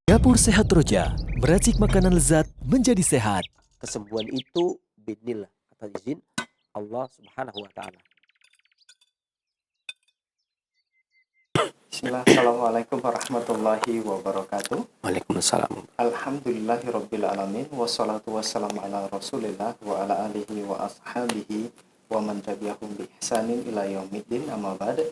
Dapur Sehat Roja, meracik makanan lezat menjadi sehat. Kesembuhan itu biidznillah, atas izin Allah Subhanahu wa taala. Bismillah, Assalamualaikum warahmatullahi wabarakatuh. Waalaikumsalam. Alhamdulillahirabbil alamin, wassalatu wassalamu ala Rasulillah wa ala alihi wa ashabihi wa man tabi'ahum bi ihsanin ila yaumiddin, amma ba'd.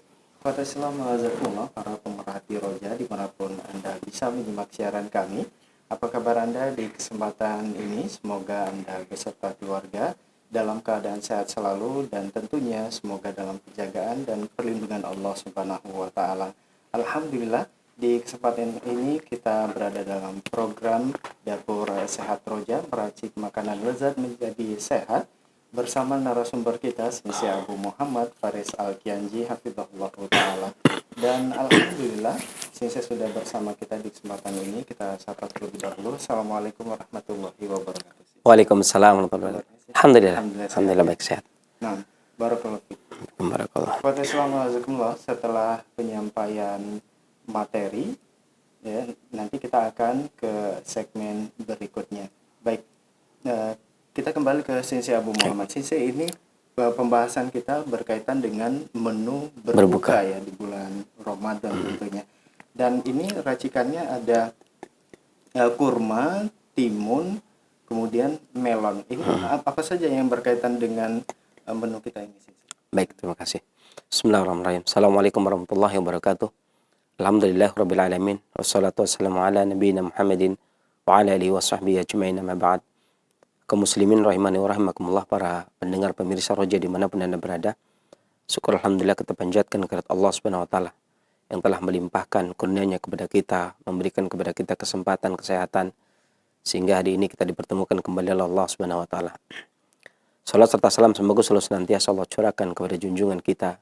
Assalamualaikum warahmatullahi, para pemerhati Roja dimanapun Anda bisa menyimak siaran kami. Apa kabar Anda di kesempatan ini? Semoga Anda beserta keluarga dalam keadaan sehat selalu, dan tentunya semoga dalam penjagaan dan perlindungan Allah Subhanahu wa taala. Alhamdulillah, di kesempatan ini kita berada dalam program Dapur Sehat Roja, meracik makanan lezat menjadi sehat, bersama narasumber kita Sensei Abu Muhammad Faris Al-Kianji hafizahullah ta'ala. Dan alhamdulillah Sensei sudah bersama kita di kesempatan ini. Kita sapa terlebih dahulu. Assalamualaikum warahmatullahi wabarakatuh. Waalaikumsalam warahmatullahi wabarakatuh. Alhamdulillah baik sehat. Nah, barakallahu fiik. Barakallah. Assalamualaikum. Setelah penyampaian materi, ya, nanti kita akan ke segmen berikutnya. Baik, kita kembali ke Sensei Abu Muhammad. Sensei, ini pembahasan kita berkaitan dengan menu berbuka ya di bulan Ramadan tentunya. Dan ini racikannya ada kurma, timun, kemudian melon. Ini apa saja yang berkaitan dengan menu kita ini, Sensei? Baik, terima kasih. Bismillahirrahmanirrahim. Assalamualaikum warahmatullahi wabarakatuh. Alhamdulillahirabbil alamin, wassalatu wassalamu ala nabiyina Muhammadin wa ala alihi washabbihi ajmain, amma ba'd. Kaum muslimin rahimani wa rahimakumullah, para pendengar pemirsa Roja dimanapun Anda berada. Syukur alhamdulillah kita panjatkan kepada Allah Subhanahu wa taala yang telah melimpahkan kurnia-Nya kepada kita, memberikan kepada kita kesempatan, kesehatan, sehingga hari ini kita dipertemukan kembali oleh Allah Subhanahu wa taala. Salat serta salam semoga selalu senantiasa Allah curahkan kepada junjungan kita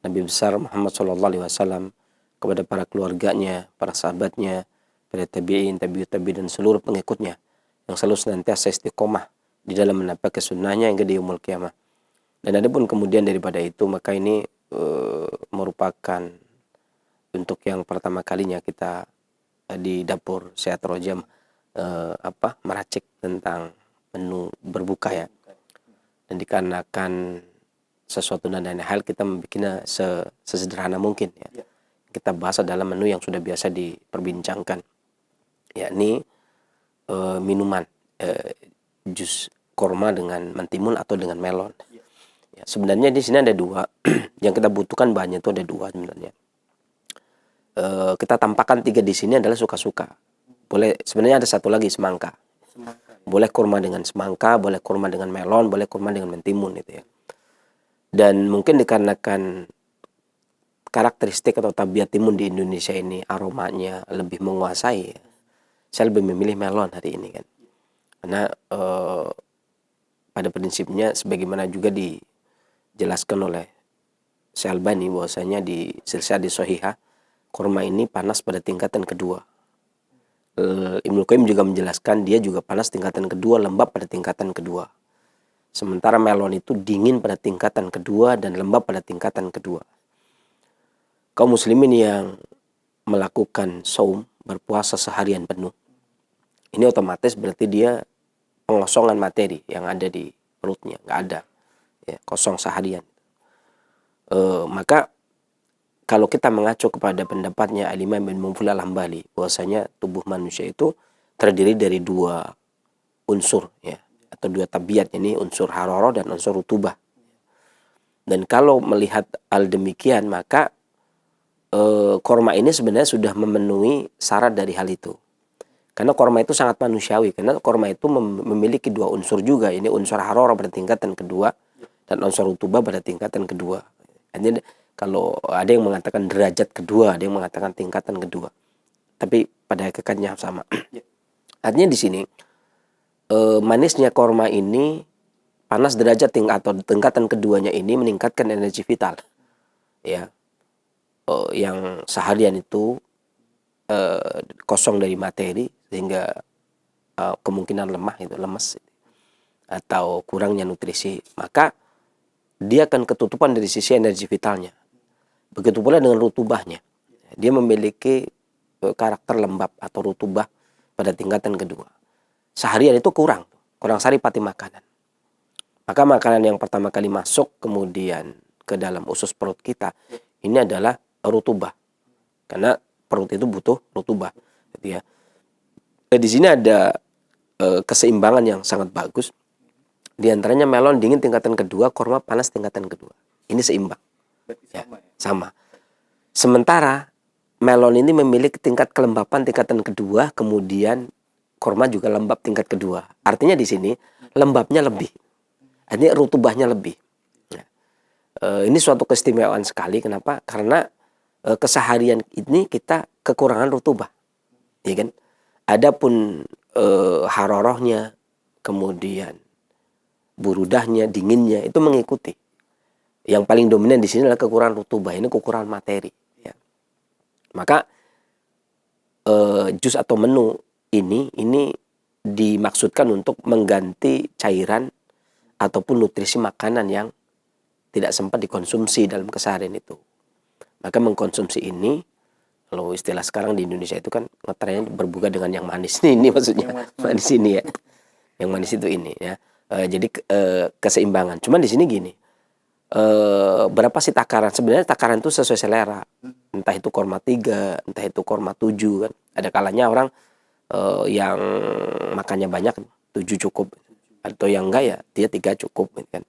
Nabi besar Muhammad sallallahu alaihi wasallam, kepada para keluarganya, para sahabatnya, pada tabi'in, tabi'ut tabi'in, dan seluruh pengikutnya yang selalu senantiasa istiqomah di dalam menampaki sunnahnya hingga di yaumul qiyamah. Dan ada pun kemudian daripada itu, maka ini merupakan untuk yang pertama kalinya kita di Dapur Sehat Roja meracik tentang menu berbuka ya. Dan dikarenakan sesuatu dan lain hal, kita membuatnya sesederhana mungkin ya. Kita bahas dalam menu yang sudah biasa diperbincangkan, yakni minuman jus korma dengan mentimun atau dengan melon. Ya, sebenarnya di sini ada dua yang kita butuhkan, banyak itu ada dua sebenarnya. Kita tampakkan tiga di sini adalah suka-suka. Boleh, sebenarnya ada satu lagi, semangka. Boleh kurma dengan semangka, boleh kurma dengan melon, boleh kurma dengan mentimun itu ya. Dan mungkin dikarenakan karakteristik atau tabiat timun di Indonesia ini aromanya lebih menguasai ya, saya lebih memilih melon hari ini kan. Karena pada prinsipnya sebagaimana juga dijelaskan oleh Syekh Albani bahwasanya di Silsilah Shahihah, kurma ini panas pada tingkatan kedua. Ibnu Qayyim juga menjelaskan dia juga panas tingkatan kedua, lembab pada tingkatan kedua. Sementara melon itu dingin pada tingkatan kedua dan lembab pada tingkatan kedua. Kaum muslimin yang melakukan saum, berpuasa seharian penuh, ini otomatis berarti dia pengosongan materi yang ada di perutnya, nggak ada ya, kosong seharian. Maka kalau kita mengacu kepada pendapatnya Al-Imam Ibn Muflih Al-Hambali, bahwasanya tubuh manusia itu terdiri dari dua unsur ya, atau dua tabiat, ini unsur hararah dan unsur rutubah. Dan kalau melihat hal demikian, maka korma ini sebenarnya sudah memenuhi syarat dari hal itu. Karena korma itu sangat manusiawi, karena korma itu memiliki dua unsur juga, ini unsur hararah pada tingkatan kedua dan unsur rutubah pada tingkatan kedua. Jadi kalau ada yang mengatakan derajat kedua, ada yang mengatakan tingkatan kedua, tapi pada hakikatnya sama. Artinya di sini manisnya korma ini, panas derajat atau tingkatan keduanya ini meningkatkan energi vital ya, yang seharian itu kosong dari materi, sehingga kemungkinan lemes atau kurangnya nutrisi, maka dia akan ketutupan dari sisi energi vitalnya. Begitu pula dengan rutubahnya, dia memiliki karakter lembab atau rutubah pada tingkatan kedua. Seharian itu kurang saripati makanan. Maka makanan yang pertama kali masuk kemudian ke dalam usus perut kita ini adalah rutubah. Karena perut itu butuh rutubah, gitu ya. Di sini ada keseimbangan yang sangat bagus. Di antaranya melon dingin tingkatan kedua, korma panas tingkatan kedua. Ini seimbang. Ya, sama. Sementara melon ini memiliki tingkat kelembapan tingkatan kedua, kemudian korma juga lembab tingkat kedua. Artinya di sini lembabnya lebih. Artinya rutubahnya lebih. Ya. Ini suatu keistimewaan sekali. Kenapa? Karena keseharian ini kita kekurangan rutubah. Ya kan? Adapun harorohnya, kemudian burudahnya, dinginnya itu mengikuti. Yang paling dominan di sini adalah kekurangan rutubah. Ini kekurangan materi. Ya. Maka jus atau menu ini dimaksudkan untuk mengganti cairan ataupun nutrisi makanan yang tidak sempat dikonsumsi dalam keseharian itu. Maka mengkonsumsi ini, kalau istilah sekarang di Indonesia itu kan ngetrennya berbuka dengan yang manis. Ini maksudnya manis ini ya. Yang manis itu ini ya. Jadi keseimbangan. Cuman di sini gini, berapa sih takaran? Sebenarnya takaran itu sesuai selera. Entah itu korma 3, entah itu korma 7 kan. Ada kalanya orang yang makannya banyak 7 cukup, atau yang enggak ya dia 3 cukup kan.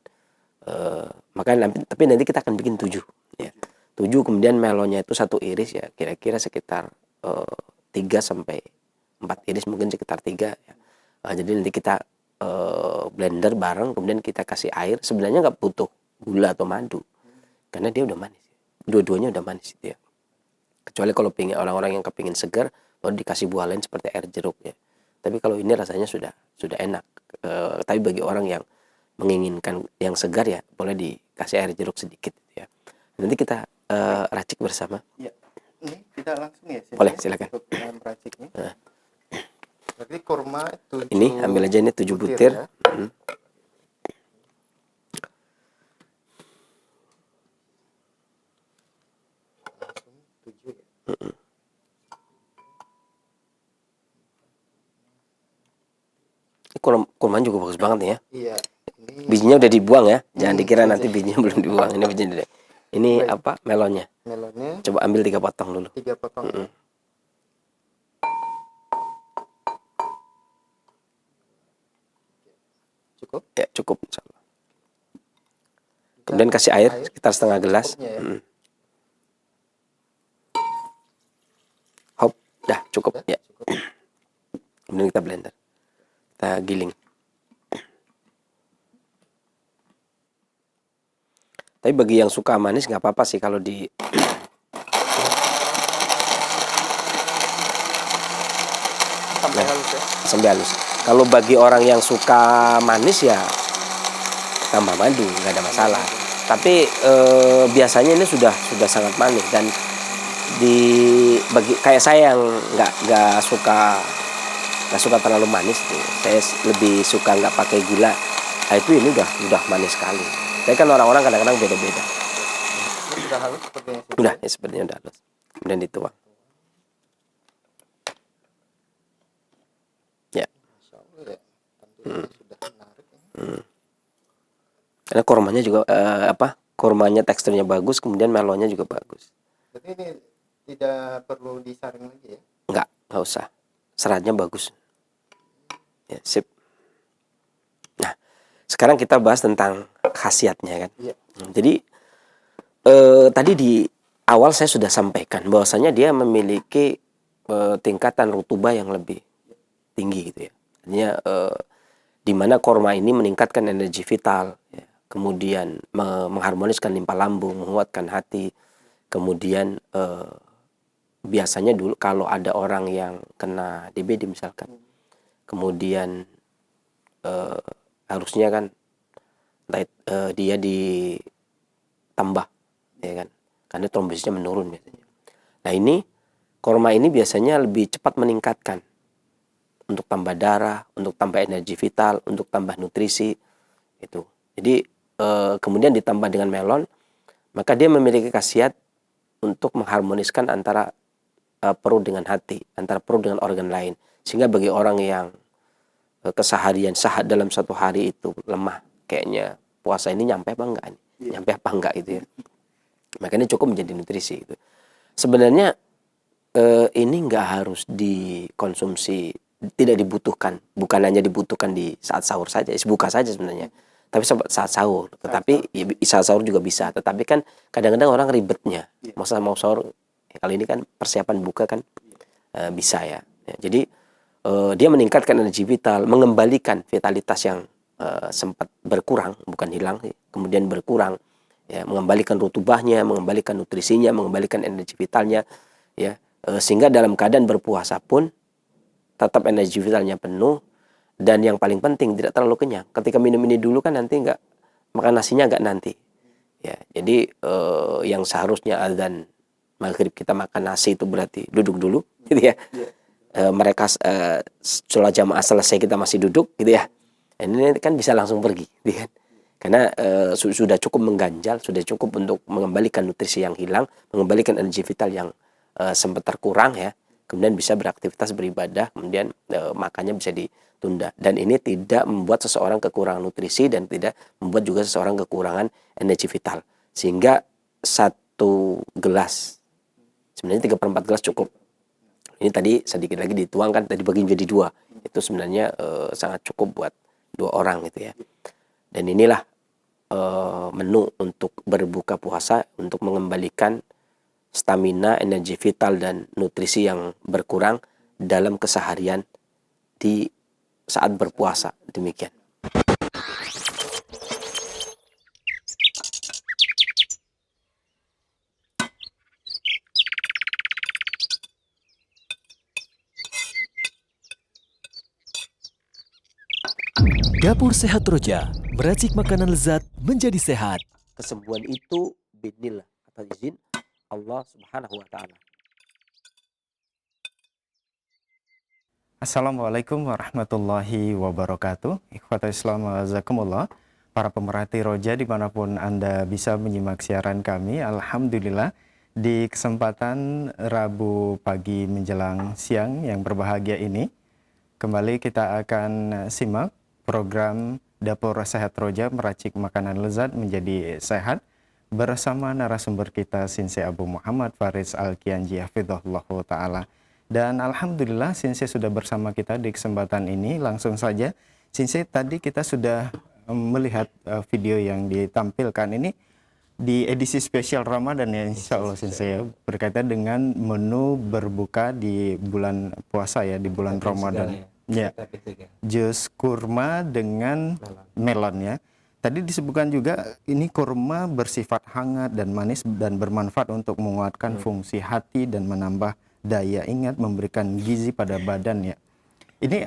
Maka tapi nanti kita akan bikin 7 ya. 7 kemudian melonnya itu 1 iris ya, kira-kira sekitar 3 sampai 4 iris, mungkin sekitar 3 ya. Jadi nanti kita blender bareng, kemudian kita kasih air. Sebenarnya nggak butuh gula atau madu karena dia udah manis. Dua-duanya udah manis gitu ya. Kecuali kalau pingin orang-orang yang kepingin segar baru dikasih buah lain seperti air jeruk ya. Tapi kalau ini rasanya sudah enak. Tapi bagi orang yang menginginkan yang segar ya boleh dikasih air jeruk sedikit ya. Nanti kita racik bersama. Ya. Ini kita langsung ya. Boleh, silakan. Untuk meraciknya. Berarti kurma 7 ini ambil aja ini 7 butir. Ya. Langsung 7 ya. Kurma juga bagus banget nih ya. Iya. Ini bijinya udah dibuang ya. Jangan dikira nanti bijinya belum dibuang. Ini bijinya. Ini baik. apa? Melonnya. Melonnya Coba ambil 3 potong dulu. 3 potong. Ya. Cukup? Ya, cukup insyaallah. Kemudian kasih air sekitar setengah gelas. Ya. Hop, dah cukup Ya, ya. Kemudian kita blender. Kita giling. Tapi bagi yang suka manis nggak apa-apa sih kalau di Sampai halus ya. sampai halus. Kalau bagi orang yang suka manis ya tambah madu, nggak ada masalah. Tapi biasanya ini sudah sangat manis, dan bagi kayak saya yang nggak suka terlalu manis tuh. Saya lebih suka nggak pakai gula. Nah, itu ini udah manis sekali. Tapi kan orang-orang kadang-kadang beda-beda. Ini sudah halus sepertinya. Udah, ya sepertinya udah halus. Kemudian dituang. Ya. Insyaallah ya. Tentunya sudah menarik ya. Karena kormanya juga kormanya teksturnya bagus, kemudian melonnya juga bagus. Berarti ini tidak perlu disaring lagi ya? Nggak usah. Seratnya bagus. Ya, sip. Nah, sekarang kita bahas tentang khasiatnya kan. Iya. Jadi tadi di awal saya sudah sampaikan bahwasanya dia memiliki tingkatan rutubah yang lebih tinggi gitu ya. Artinya di mana korma ini meningkatkan energi vital, ya. Kemudian mengharmoniskan limpa lambung, menguatkan hati. Kemudian biasanya dulu kalau ada orang yang kena DBD misalkan, kemudian harusnya kan dia ditambah ya kan, karena trombosisnya menurun biasanya. Nah, ini korma ini biasanya lebih cepat meningkatkan untuk tambah darah, untuk tambah energi vital, untuk tambah nutrisi itu. Jadi kemudian ditambah dengan melon, maka dia memiliki khasiat untuk mengharmoniskan antara perut dengan hati, antara perut dengan organ lain. Sehingga bagi orang yang keseharian sahat dalam satu hari itu lemah, kayaknya puasa ini nyampe apa enggak nih? Nyampe apa enggak itu ya. Makanya cukup menjadi nutrisi itu. Sebenarnya ini enggak harus dikonsumsi, tidak dibutuhkan, bukan hanya dibutuhkan di saat sahur saja, buka saja sebenarnya. Tapi saat sahur, tetapi saat sahur juga bisa. Tetapi kan kadang-kadang orang ribetnya, masa mau sahur, kali ini kan persiapan buka kan bisa ya. Jadi dia meningkatkan energi vital, mengembalikan vitalitas yang sempat berkurang, bukan hilang, kemudian berkurang, ya, mengembalikan rutubahnya, mengembalikan nutrisinya, mengembalikan energi vitalnya, ya, sehingga dalam keadaan berpuasa pun tetap energi vitalnya penuh. Dan yang paling penting tidak terlalu kenyang. Ketika minum ini dulu kan nanti enggak, makan nasinya agak nanti. Ya, jadi yang seharusnya azan maghrib kita makan nasi itu berarti duduk dulu, gitu ya. Mereka sholat jamaah selesai kita masih duduk, gitu ya. Ini kan bisa langsung pergi, gitu kan. Karena sudah cukup mengganjal, sudah cukup untuk mengembalikan nutrisi yang hilang, mengembalikan energi vital yang sempat terkurang ya. Kemudian bisa beraktivitas beribadah, kemudian makannya bisa ditunda. Dan ini tidak membuat seseorang kekurangan nutrisi dan tidak membuat juga seseorang kekurangan energi vital. Sehingga satu gelas, sebenarnya 3/4 gelas cukup. Ini tadi sedikit lagi dituangkan, tadi bagi menjadi 2. Itu sebenarnya sangat cukup buat 2 orang gitu ya. Dan inilah menu untuk berbuka puasa untuk mengembalikan stamina, energi vital dan nutrisi yang berkurang dalam keseharian di saat berpuasa. Demikian. Dapur Sehat Roja, meracik makanan lezat menjadi sehat. Kesembuhan itu biidznillah, atas izin Allah Subhanahu wa taala. Assalamualaikum warahmatullahi wabarakatuh. Ikhwatul Islam wajazakumullah. Para pemerhati Roja dimanapun Anda bisa menyimak siaran kami, alhamdulillah di kesempatan Rabu pagi menjelang siang yang berbahagia ini, kembali kita akan simak program Dapur Sehat Roja, meracik makanan lezat menjadi sehat bersama narasumber kita Sinse Abu Muhammad Faris Al-Kianji hafizahullah ta'ala. Dan alhamdulillah Sinse sudah bersama kita di kesempatan ini. Langsung saja Sinse, tadi kita sudah melihat video yang ditampilkan ini di edisi spesial Ramadan ya, insya Allah Sinse ya, berkaitan dengan menu berbuka di bulan puasa ya, di bulan Ramadan. Ya, jus kurma dengan melon ya. Tadi disebutkan juga ini kurma bersifat hangat dan manis dan bermanfaat untuk menguatkan fungsi hati dan menambah daya ingat, memberikan gizi pada badan ya. Ini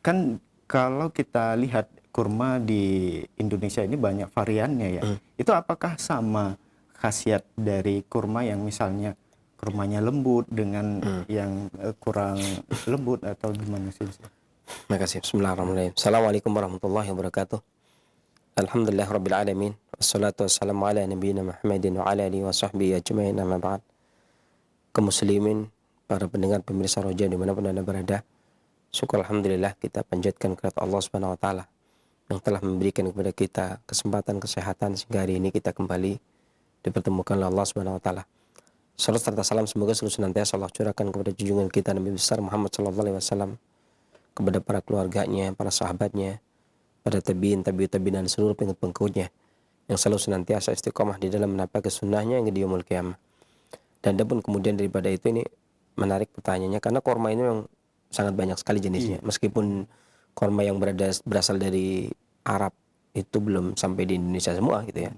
kan kalau kita lihat kurma di Indonesia ini banyak variannya ya. Itu apakah sama khasiat dari kurma yang misalnya kurmanya lembut dengan yang kurang lembut atau gimana sih? Terima kasih. Bismillahirrahmanirrahim. Assalamualaikum warahmatullahi wabarakatuh. Alhamdulillah rabbil alamin. Wassalatu wassalamu ala nabiyina Muhammadin wa ala alihi wa sahbihi ajma'in, amma ba'd. Kaum muslimin, para pendengar pemirsa Roja dimanapun Anda berada, syukur alhamdulillah kita panjatkan kepada Allah Subhanahu wa taala yang telah memberikan kepada kita kesempatan kesehatan sehingga hari ini kita kembali dipertemukan oleh Allah Subhanahu wa taala. Salam serta salam semoga selalu senantiasa Allah curahkan kepada junjungan kita Nabi besar Muhammad sallallahu alaihi wasallam, kepada para keluarganya, para sahabatnya, pada tabiin dan seluruh pengikut-pengikutnya yang selalu senantiasa istiqomah di dalam menapaki sunnahnya yang di yaumul qiyamah. Dan adapun kemudian daripada itu, ini menarik pertanyaannya karena korma ini memang sangat banyak sekali jenisnya. Meskipun korma yang berasal dari Arab itu belum sampai di Indonesia semua gitu ya.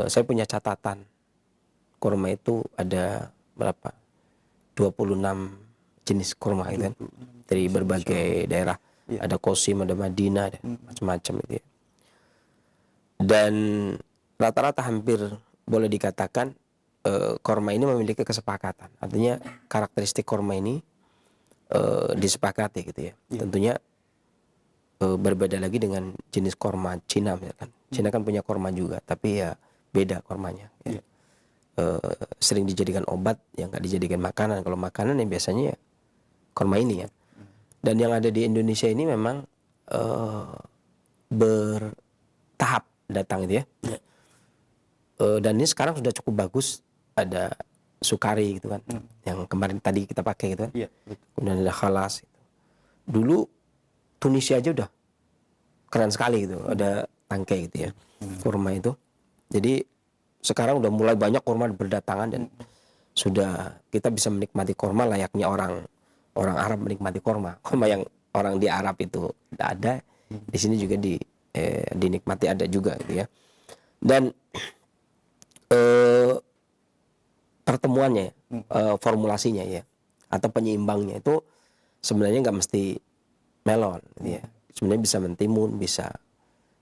Saya punya catatan korma itu ada berapa? 26 jenis kurma gitu kan, dari berbagai daerah. Ada Qasim, ada Madinah, ada macam-macam gitu ya. Dan rata-rata hampir boleh dikatakan kurma ini memiliki kesepakatan. Artinya karakteristik kurma ini disepakati gitu ya. Tentunya berbeda lagi dengan jenis kurma Cina misalkan. Cina kan punya kurma juga, tapi ya beda kurmanya ya. sering dijadikan obat, yang nggak dijadikan makanan. Kalau makanan yang biasanya ya kurma ini ya. Dan yang ada di Indonesia ini memang bertahap datang gitu ya. Dan ini sekarang sudah cukup bagus, ada Sukari gitu kan, yang kemarin tadi kita pakai gitu kan. Iya, betul. Kemudian ada Khalas gitu. Dulu Tunisia aja udah keren sekali gitu, ada tangkai gitu ya, kurma itu. Jadi sekarang udah mulai banyak kurma berdatangan dan sudah kita bisa menikmati kurma layaknya orang Arab menikmati kurma. Kurma yang orang di Arab itu ada, di sini juga dinikmati ada juga gitu ya. Dan pertemuannya, formulasinya ya, atau penyeimbangnya itu sebenarnya nggak mesti melon, gitu ya. Sebenarnya bisa mentimun, bisa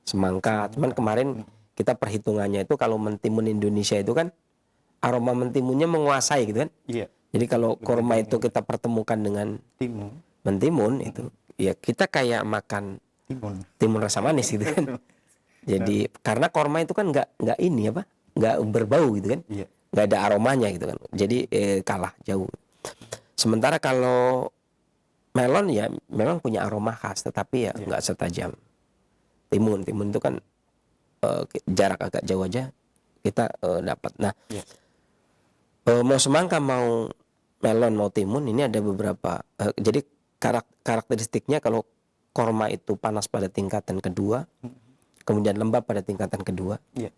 semangka. Cuman kemarin kita perhitungannya itu kalau mentimun Indonesia itu kan aroma mentimunnya menguasai gitu kan. Iya. Jadi kalau kurma itu kita pertemukan dengan mentimun itu, ya kita kayak makan timun rasa manis gitu kan. Jadi karena kurma itu kan nggak ini apa, nggak berbau gitu kan. Iya. Nggak ada aromanya gitu kan, jadi kalah jauh. Sementara kalau melon ya memang punya aroma khas, tetapi ya nggak setajam timun. Timun itu kan jarak agak jauh aja kita dapat. Nah, mau semangka, mau melon, mau timun, ini ada beberapa. Jadi karakteristiknya kalau kurma itu panas pada tingkatan kedua, kemudian lembab pada tingkatan kedua, ya.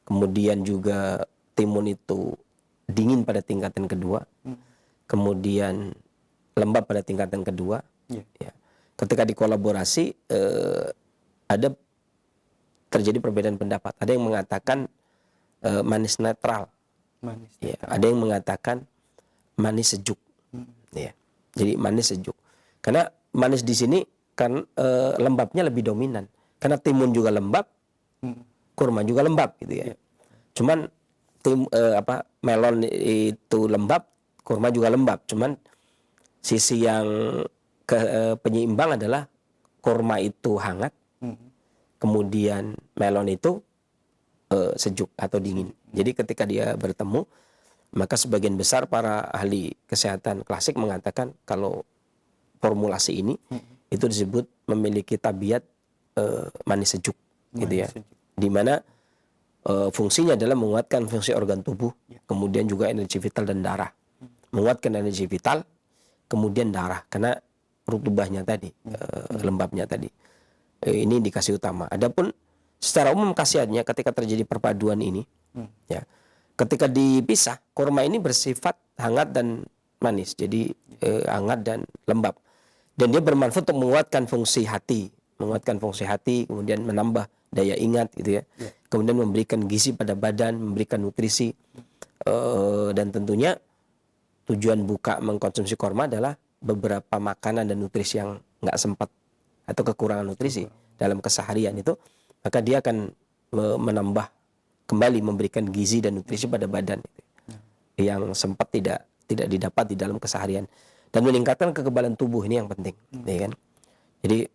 Kemudian juga timun itu dingin pada tingkatan kedua, kemudian lembab pada tingkatan kedua. Ya. Ketika dikolaborasi ada terjadi perbedaan pendapat. Ada yang mengatakan manis netral, ya. Ada yang mengatakan manis sejuk. Ya. Jadi manis sejuk. Karena manis di sini kan lembabnya lebih dominan. Karena timun juga lembab, kurma juga lembab gitu ya. Cuman melon itu lembab, kurma juga lembab. Cuman sisi yang penyeimbang adalah kurma itu hangat, kemudian melon itu sejuk atau dingin. Jadi ketika dia bertemu, maka sebagian besar para ahli kesehatan klasik mengatakan kalau formulasi ini itu disebut memiliki tabiat manis sejuk, gitu ya. Di mana fungsinya adalah menguatkan fungsi organ tubuh, kemudian juga energi vital dan darah. Menguatkan energi vital, kemudian darah, karena rutubahnya tadi, lembabnya tadi. Ini indikasi utama. Adapun secara umum khasiatnya ketika terjadi perpaduan ini, ya, ketika dipisah, kurma ini bersifat hangat dan manis, jadi hangat dan lembab. Dan dia bermanfaat untuk menguatkan fungsi hati, kemudian menambah daya ingat, gitu ya. Kemudian memberikan gizi pada badan, memberikan nutrisi, dan tentunya tujuan buka mengkonsumsi kurma adalah beberapa makanan dan nutrisi yang nggak sempat atau kekurangan nutrisi dalam keseharian itu, maka dia akan menambah kembali, memberikan gizi dan nutrisi pada badan yang sempat tidak didapat di dalam keseharian, dan meningkatkan kekebalan tubuh. Ini yang penting, ya kan? Jadi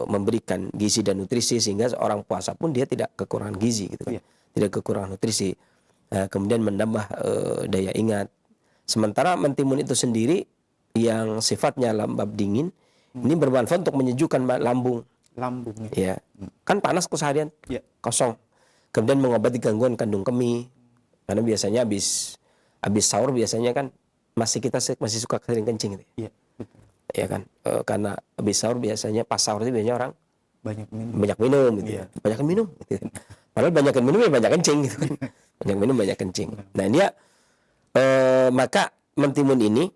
memberikan gizi dan nutrisi sehingga seorang puasa pun dia tidak kekurangan gizi, gitu kan? Tidak kekurangan nutrisi. Kemudian menambah daya ingat. Sementara mentimun itu sendiri yang sifatnya lembab dingin, ini bermanfaat untuk menyejukkan lambung. Ya, kan panas keseharian, kosong. Kemudian mengobati gangguan kandung kemih. Karena biasanya habis sahur biasanya kan masih suka sering kencing, gitu. Ya kan, karena habis sahur biasanya, pas sahur itu biasanya orang banyak minum gitu ya. Banyak minum gitu. Padahal banyakan minum ya banyak kencing gitu kan. Banyak minum banyak kencing. Nah, dia maka mentimun ini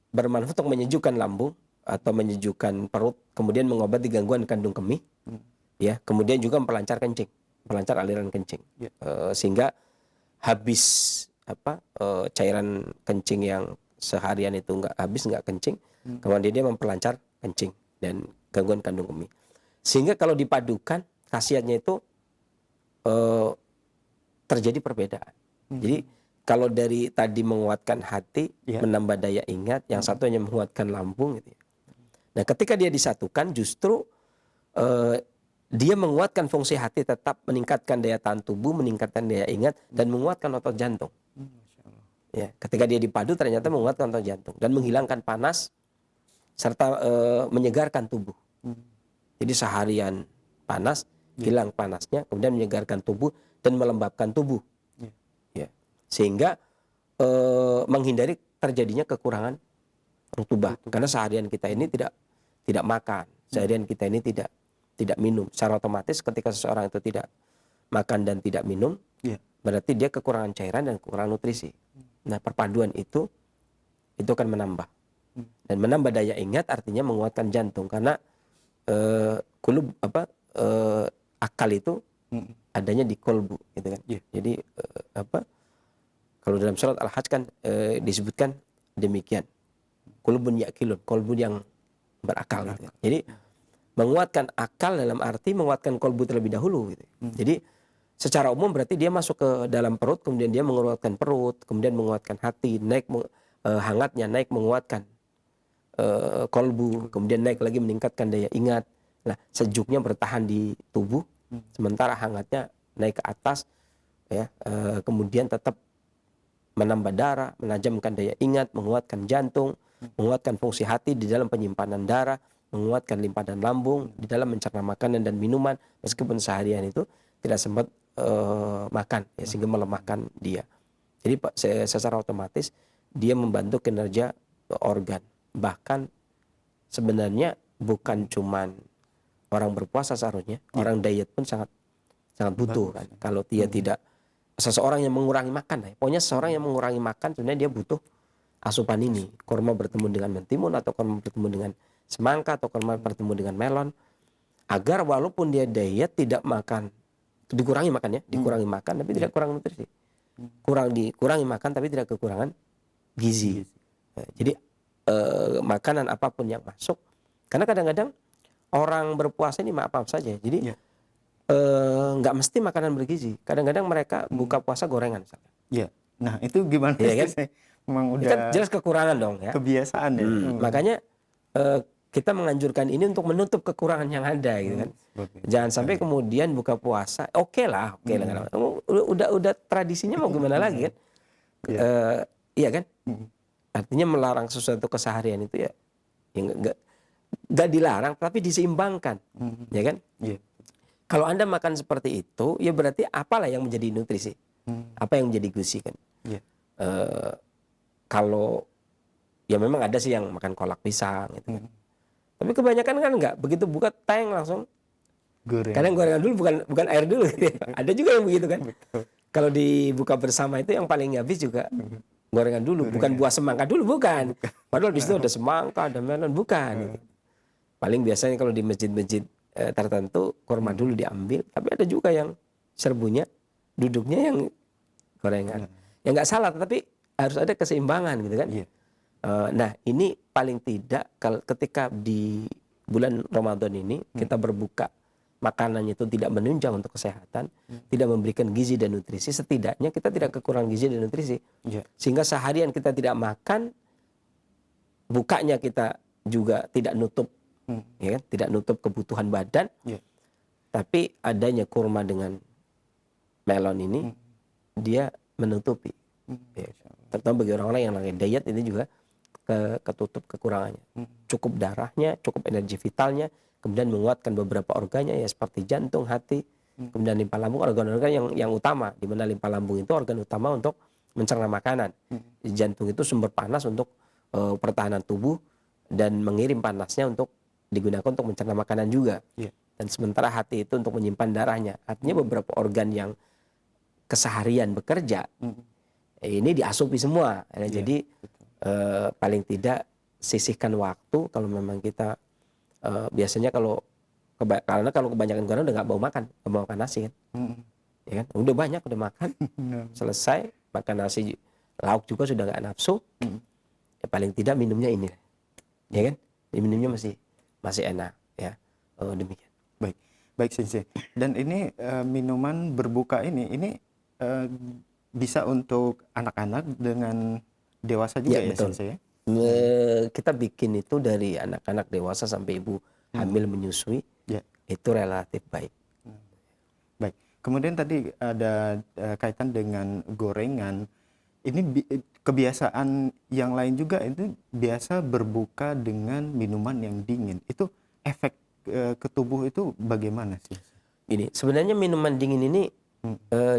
bermanfaat untuk menyejukkan lambung atau menyejukkan perut, kemudian mengobati gangguan kandung kemih, ya, kemudian juga memperlancar kencing, melancar aliran kencing, sehingga habis cairan kencing yang seharian itu nggak kencing, kemudian dia memperlancar kencing dan gangguan kandung kemih. Sehingga kalau dipadukan khasiatnya itu terjadi perbedaan. Jadi kalau dari tadi menguatkan hati, menambah daya ingat, yang satu hanya menguatkan lambung, gitu ya. Nah, ketika dia disatukan, justru dia menguatkan fungsi hati, tetap meningkatkan daya tahan tubuh, meningkatkan daya ingat, dan menguatkan otot jantung. Ya, ketika dia dipadu ternyata menguatkan otot jantung dan menghilangkan panas serta menyegarkan tubuh. Jadi seharian panas, hilang panasnya, kemudian menyegarkan tubuh dan melembabkan tubuh. Ya. Sehingga menghindari terjadinya kekurangan rutubah. Karena seharian kita ini tidak makan, seharian kita ini tidak minum. Secara otomatis ketika seseorang itu tidak makan dan tidak minum, berarti dia kekurangan cairan dan kekurangan nutrisi. Nah, perpaduan itu akan menambah. Dan menambah daya ingat artinya menguatkan jantung karena akal itu adanya di kolbu, gitu kan. Jadi kalau dalam surat Al-Hajj kan disebutkan demikian. Qulubun ya'qilun, kolbu yang berakal, gitu kan. Jadi menguatkan akal dalam arti menguatkan kolbu terlebih dahulu, gitu. Jadi secara umum berarti dia masuk ke dalam perut, kemudian dia menguatkan perut, kemudian menguatkan hati, naik hangatnya, naik menguatkan kolbu, kemudian naik lagi meningkatkan daya ingat. Nah, sejuknya bertahan di tubuh, sementara hangatnya naik ke atas, ya, kemudian tetap menambah darah, menajamkan daya ingat, menguatkan jantung, menguatkan fungsi hati di dalam penyimpanan darah, menguatkan limpahan lambung di dalam mencerna makanan dan minuman, meskipun seharian itu tidak sempat makan, ya, sehingga melemahkan dia. Jadi secara otomatis dia membantu kinerja organ. Bahkan sebenarnya bukan cuman orang berpuasa seharusnya, orang diet pun sangat butuh, kan. Kalau dia tidak, seseorang yang mengurangi makan, pokoknya seseorang yang mengurangi makan sebenarnya dia butuh asupan ini. Kurma bertemu dengan mentimun, atau kurma bertemu dengan semangka, atau kurma bertemu dengan melon, agar walaupun dia diet tidak makan, dikurangi makannya, dikurangi makan tapi tidak kurang nutrisi, dikurangi makan tapi tidak kekurangan gizi. Jadi makanan apapun yang masuk, karena kadang-kadang orang berpuasa ini maaf saja, jadi nggak mesti makanan bergizi. Kadang-kadang mereka buka puasa gorengan misalnya. Nah itu gimana? Kan? Memang Itu udah kan jelas kekurangan dong, ya. Kebiasaan ya. Makanya kita menganjurkan ini untuk menutup kekurangan yang ada, gitu kan. Jangan sampai kemudian buka puasa, oke lah. Udah tradisinya mau gimana lagi, kan? Iya kan? Artinya melarang sesuatu keseharian itu ya nggak dilarang, tapi diseimbangkan, ya kan? Kalau Anda makan seperti itu, ya berarti apalah yang menjadi nutrisi, apa yang menjadi gizi, kan? Kalau ya memang ada sih yang makan kolak pisang, gitu kan. Tapi kebanyakan kan nggak, begitu buka tank langsung kadang gorengan dulu, bukan air dulu, gitu ya. Ada juga yang begitu, kan. Kalau dibuka bersama itu yang paling habis juga gorengan dulu, bukan buah semangka dulu, bukan. Padahal di situ ada semangka, ada melon, bukan. Gitu. Paling biasanya kalau di masjid-masjid tertentu kurma dulu diambil, tapi ada juga yang serbunya, duduknya yang gorengan. Ya nggak salah, tapi harus ada keseimbangan, gitu kan. Nah, ini paling tidak ketika di bulan Ramadan ini kita berbuka, makanannya itu tidak menunjang untuk kesehatan, tidak memberikan gizi dan nutrisi, setidaknya kita tidak kekurangan gizi dan nutrisi. Sehingga seharian kita tidak makan, bukanya kita juga tidak nutup, ya kan? Tidak nutup kebutuhan badan. Tapi adanya kurma dengan melon ini, dia menutupi. Terutama bagi orang-orang yang lagi diet, ini juga ketutup kekurangannya. Cukup darahnya, cukup energi vitalnya, kemudian menguatkan beberapa organnya, ya seperti jantung, hati, kemudian limpa lambung, organ-organ yang utama, di mana limpa lambung itu organ utama untuk mencerna makanan. Jantung itu sumber panas untuk pertahanan tubuh dan mengirim panasnya untuk digunakan untuk mencerna makanan juga. Dan sementara hati itu untuk menyimpan darahnya. Artinya beberapa organ yang keseharian bekerja ini diasupi semua. Jadi paling tidak sisihkan waktu kalau memang kita biasanya karena kalau kebanyakan orang udah nggak mau makan nasi, kan, ya kan, udah banyak udah makan, selesai makan nasi, lauk juga sudah nggak nafsu, ya paling tidak minumnya ini, ya kan, minumnya masih enak, ya. Demikian. Baik Sensei. Dan ini minuman berbuka ini bisa untuk anak-anak dengan dewasa juga, ya betul. Sensei? Kita bikin itu dari anak-anak, dewasa, sampai ibu hamil menyusui, itu relatif baik. Baik. Kemudian tadi ada kaitan dengan gorengan. Ini kebiasaan yang lain juga itu biasa berbuka dengan minuman yang dingin. Itu efek ke tubuh itu bagaimana sih? Gini, sebenarnya minuman dingin ini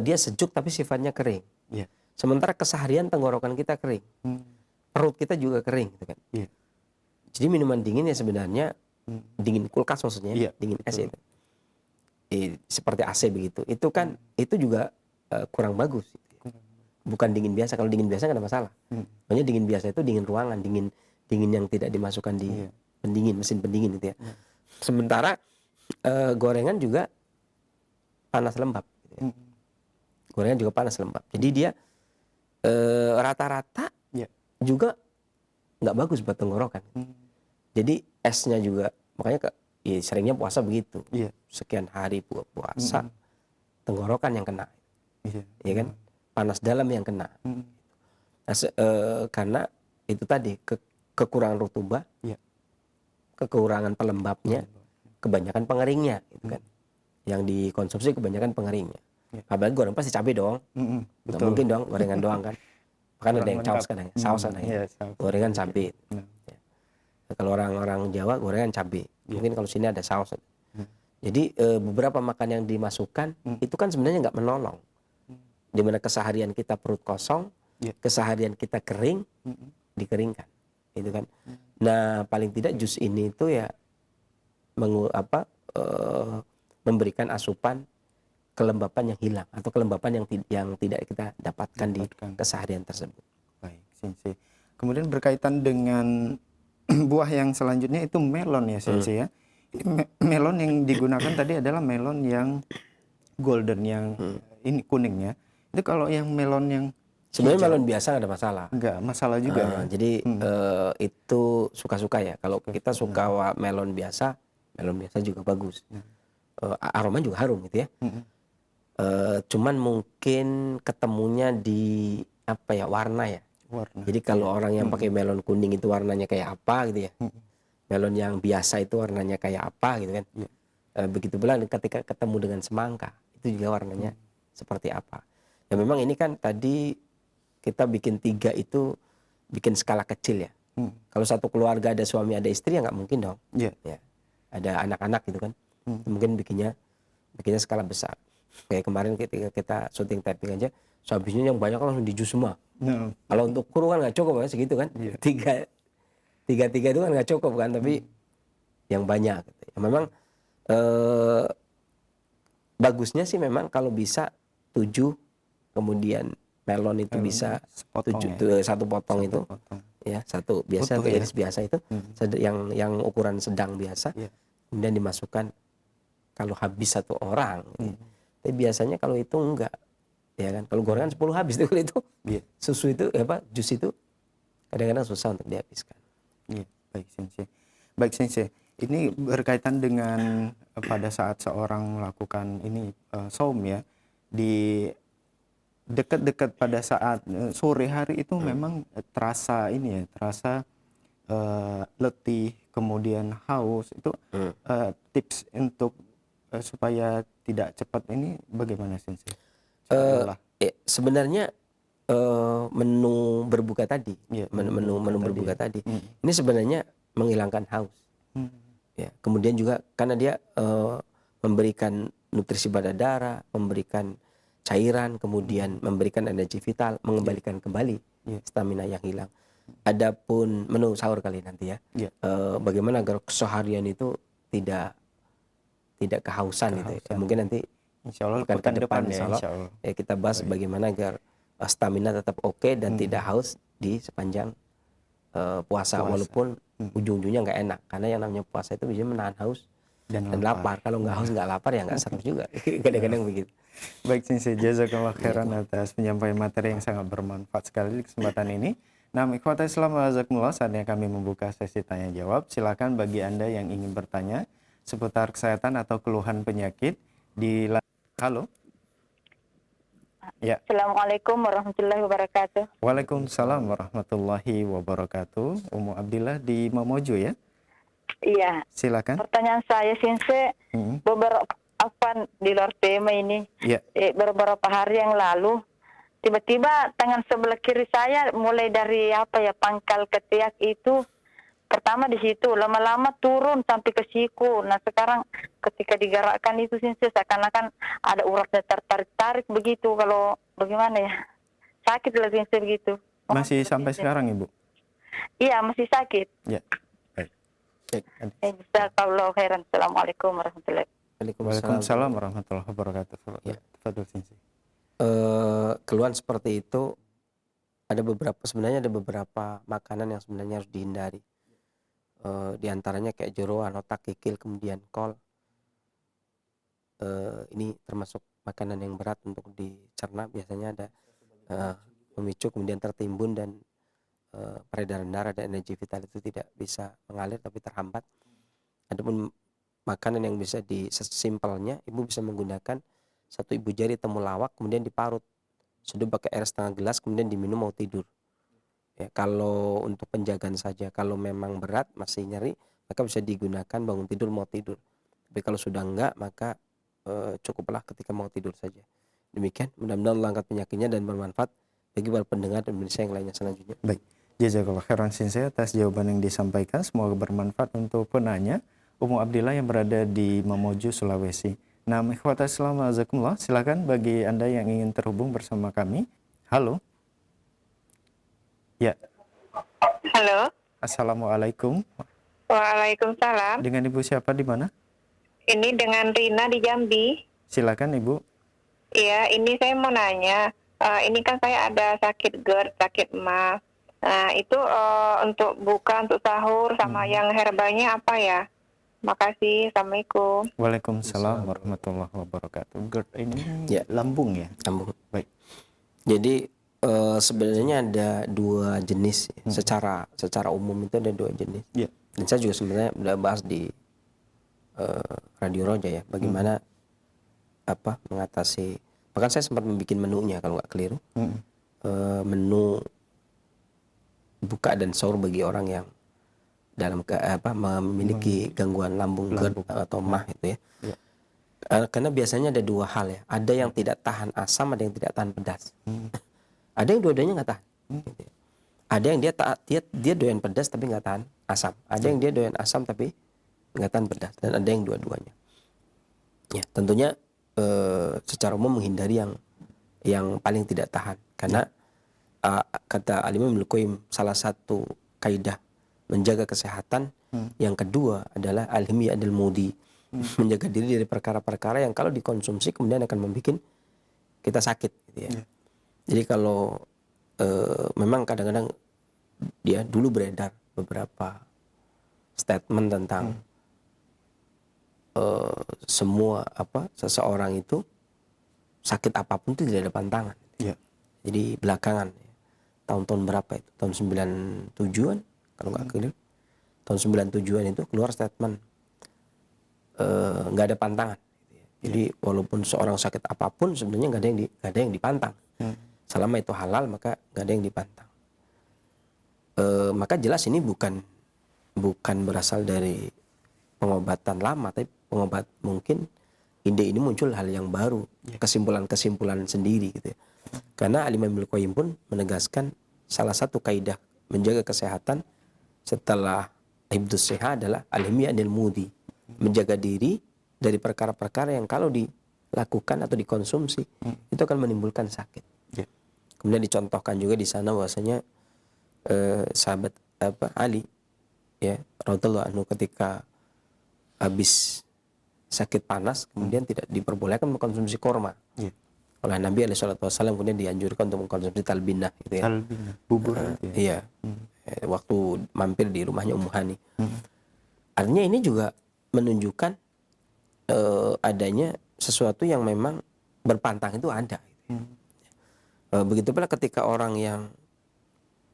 dia sejuk tapi sifatnya kering. Iya. Sementara keseharian tenggorokan kita kering, perut kita juga kering, gitu kan. Iya. Jadi minuman dingin ya sebenarnya dingin kulkas maksudnya, Iya, dingin es betul. itu, seperti AC begitu. Itu kan itu juga kurang bagus. Bukan dingin biasa. Kalau dingin biasa nggak ada masalah. Makanya dingin biasa itu dingin ruangan, dingin yang tidak dimasukkan di pendingin, mesin pendingin itu ya. Sementara gorengan juga panas lembab. Gitu ya. Gorengan juga panas lembab. Jadi dia rata-rata juga nggak bagus buat tenggorokan. Jadi esnya juga, makanya ya seringnya puasa begitu. Sekian hari puasa, tenggorokan yang kena. Ya kan? Panas dalam yang kena. Nah, karena itu tadi kekurangan rutubah, kekurangan pelembabnya, kebanyakan pengeringnya, gitu kan. Yang dikonsumsi kebanyakan pengeringnya. Apalagi goreng pasti cabai dong. Nggak mungkin dong gorengan doang kan. Bahkan ada yang saus kan, saus kan ya. Gorengan cabai. Ya. Kalau orang Jawa gorengan cabai. Mungkin kalau sini ada saus. Jadi beberapa makan yang dimasukkan itu kan sebenarnya nggak menolong. Dimana keseharian kita perut kosong, keseharian kita kering, dikeringkan, gitu kan. Nah paling tidak jus ini itu ya memberikan asupan kelembapan yang hilang atau kelembapan yang tidak kita dapatkan di keseharian tersebut. Baik, Sensei. Kemudian berkaitan dengan buah yang selanjutnya itu melon ya, Sensei ya. Melon yang digunakan tadi adalah melon yang golden, yang ini kuningnya. Itu kalau yang melon yang sebenarnya melon biasa nggak ada masalah. Nggak masalah juga. Jadi itu suka-suka ya. Kalau kita suka melon biasa juga bagus. Aroma juga harum gitu ya. Cuman mungkin ketemunya di warna ya. Jadi kalau orang yang pakai melon kuning itu warnanya kayak apa gitu ya. Melon yang biasa itu warnanya kayak apa gitu kan. Begitu pula ketika ketemu dengan semangka itu juga warnanya seperti apa. Ya memang ini kan tadi kita bikin 3 itu bikin skala kecil ya. Kalau satu keluarga ada suami ada istri ya nggak mungkin dong. Ya. Ada anak-anak gitu kan. Mungkin bikinnya skala besar. Kayak kemarin ketika kita syuting taping aja, sehabisnya yang banyak langsung dijus semua. Kalau untuk kru kan nggak cukup kan segitu kan. Tiga itu kan nggak cukup kan, tapi yang banyak. Gitu. Ya, memang bagusnya sih memang kalau bisa 7, kemudian melon itu bisa 7, satu potong itu. Ya, satu biasa atau iris biasa itu, yang ukuran sedang biasa. Kemudian dimasukkan kalau habis 1 orang. Tapi biasanya kalau itu enggak. Ya kan, kalau gorengan 10 habis itu susu itu jus itu kadang-kadang susah untuk dihabiskan. Baik Sensei. Ini berkaitan dengan pada saat seorang melakukan ini saum ya, di dekat-dekat pada saat sore hari itu memang terasa letih, kemudian haus. Itu tips untuk supaya tidak cepat ini bagaimana Sensei? Sebenarnya menu berbuka tadi, menu berbuka tadi, ini sebenarnya menghilangkan haus. Ya, kemudian juga karena dia memberikan nutrisi pada darah, memberikan cairan, kemudian memberikan energi vital, mengembalikan kembali stamina yang hilang. Adapun menu sahur kali nanti ya, bagaimana agar keseharian itu tidak kehausan gitu. Ya, mungkin nanti insya Allah pekan depan ya, ya kita bahas bagaimana agar stamina tetap oke dan tidak haus di sepanjang puasa. Walaupun ujung-ujungnya nggak enak karena yang namanya puasa itu biasanya menahan haus dan lapar. Kalau nggak haus nggak lapar ya nggak seru juga. Kadang-kadang begitu. Baik Sensei, jazakallah khairan atas penyampaian materi yang sangat bermanfaat sekali di kesempatan ini. Nah, ikhwatal Islam wa jazakumullah, saatnya kami membuka sesi tanya jawab. Silakan bagi Anda yang ingin bertanya seputar kesehatan atau keluhan penyakit di halo. Ya. Assalamualaikum warahmatullahi wabarakatuh. Waalaikumsalam warahmatullahi wabarakatuh. Ummu Abdillah di Mamojo ya? Iya. Silakan. Pertanyaan saya Sensei, beberapa di luar tema ini. Beberapa hari yang lalu tiba-tiba tangan sebelah kiri saya mulai dari pangkal ketiak itu pertama di situ, lama-lama turun sampai ke siku. Nah sekarang ketika digerakkan itu sensei seakan-akan ada uratnya tertarik-tarik begitu. Kalau bagaimana ya, sakit lah sensei begitu. Masih sampai sekarang Ibu? Iya masih sakit. Ya. Baik. Jazakallahu khairan. Assalamualaikum warahmatullahi wabarakatuh. Waalaikumsalam warahmatullahi wabarakatuh. Ya. Tafadhol sensei. Keluhan seperti itu sebenarnya ada beberapa makanan yang sebenarnya harus dihindari. Di antaranya kayak jeroan, otak, kikil, kemudian kol. Ini termasuk makanan yang berat untuk dicerna. Biasanya ada memicu, kemudian tertimbun, dan peredaran darah dan energi vital itu tidak bisa mengalir tapi terhambat. Adapun makanan yang bisa sesimpelnya, ibu bisa menggunakan 1 ibu jari temulawak kemudian diparut, seduh pakai air setengah gelas kemudian diminum mau tidur. Ya, kalau untuk penjagaan saja, kalau memang berat masih nyeri maka bisa digunakan bangun tidur mau tidur. Tapi kalau sudah enggak maka cukuplah ketika mau tidur saja. Demikian, mudah-mudahan Allah angkat penyakitnya dan bermanfaat bagi para pendengar dan pemirsa yang lainnya selanjutnya. Baik, jazakallah khairan sensei atas jawaban yang disampaikan. Semoga bermanfaat untuk penanya Umu Abdillah yang berada di Mamuju, Sulawesi. Nah, ikhwatas Islam azakumullah, silakan bagi Anda yang ingin terhubung bersama kami. Halo. Ya. Halo. Assalamualaikum. Waalaikumsalam. Dengan Ibu siapa di mana? Ini dengan Rina di Jambi. Silakan Ibu. Iya, ini saya mau nanya. Ini kan saya ada sakit GERD, sakit MA. Itu untuk buka, untuk sahur, sama yang herbalnya apa ya? Makasih. Assalamualaikum. Waalaikumsalam warahmatullahi wabarakatuh. GERD ini lambung ya? Lambung. Baik. Jadi sebenarnya ada 2 jenis secara umum itu ada 2 jenis. Ya. Dan saya juga sebenarnya udah bahas di Radio Roja ya, bagaimana mengatasi. Bahkan saya sempat membuat menunya kalau nggak keliru. Menu buka dan sahur bagi orang yang memiliki gangguan lambung GERD atau MAH itu ya. Karena biasanya ada 2 hal ya. Ada yang tidak tahan asam, ada yang tidak tahan pedas. Ada yang dua-duanya nggak tahan. Gitu ya. Ada yang dia doyan pedas tapi nggak tahan asam. Ada yang dia doyan asam tapi nggak tahan pedas. Dan ada yang dua-duanya. Ya, tentunya secara umum menghindari yang paling tidak tahan. Karena kata Al-Imam Ibnu Qayyim, salah satu kaidah menjaga kesehatan yang kedua adalah al-himi adil mudi, menjaga diri dari perkara-perkara yang kalau dikonsumsi kemudian akan membuat kita sakit gitu ya. Jadi kalau memang kadang-kadang dia dulu beredar beberapa statement tentang semua seseorang itu sakit apapun itu tidak ada pantangan. Jadi belakangan tahun-tahun berapa itu, tahun 97-an kalau nggak keliru, tahun 97-an itu keluar statement nggak ada pantangan. Jadi walaupun seorang sakit apapun sebenarnya nggak ada yang dipantang. Selama itu halal maka nggak ada yang dipantang. Maka jelas ini bukan berasal dari pengobatan lama, tapi pengobat mungkin ide ini muncul hal yang baru, kesimpulan-kesimpulan sendiri gitu ya. Karena Al-Imam Ibnu Qayyim pun menegaskan salah satu kaidah menjaga kesehatan setelah hifdzus shihah adalah al-himi anil mudi, menjaga diri dari perkara-perkara yang kalau dilakukan atau dikonsumsi itu akan menimbulkan sakit. Kemudian dicontohkan juga di sana bahwasanya sahabat Ali ya radhiyallahu anhu ketika habis sakit panas kemudian tidak diperbolehkan mengkonsumsi korma. Oleh Nabi SAW kemudian dianjurkan untuk mengkonsumsi talbinah gitu ya. Talbinah, bubur iya. Waktu mampir di rumahnya Ummu Hani. Artinya ini juga menunjukkan adanya sesuatu yang memang berpantang itu ada. Begitu pula ketika orang yang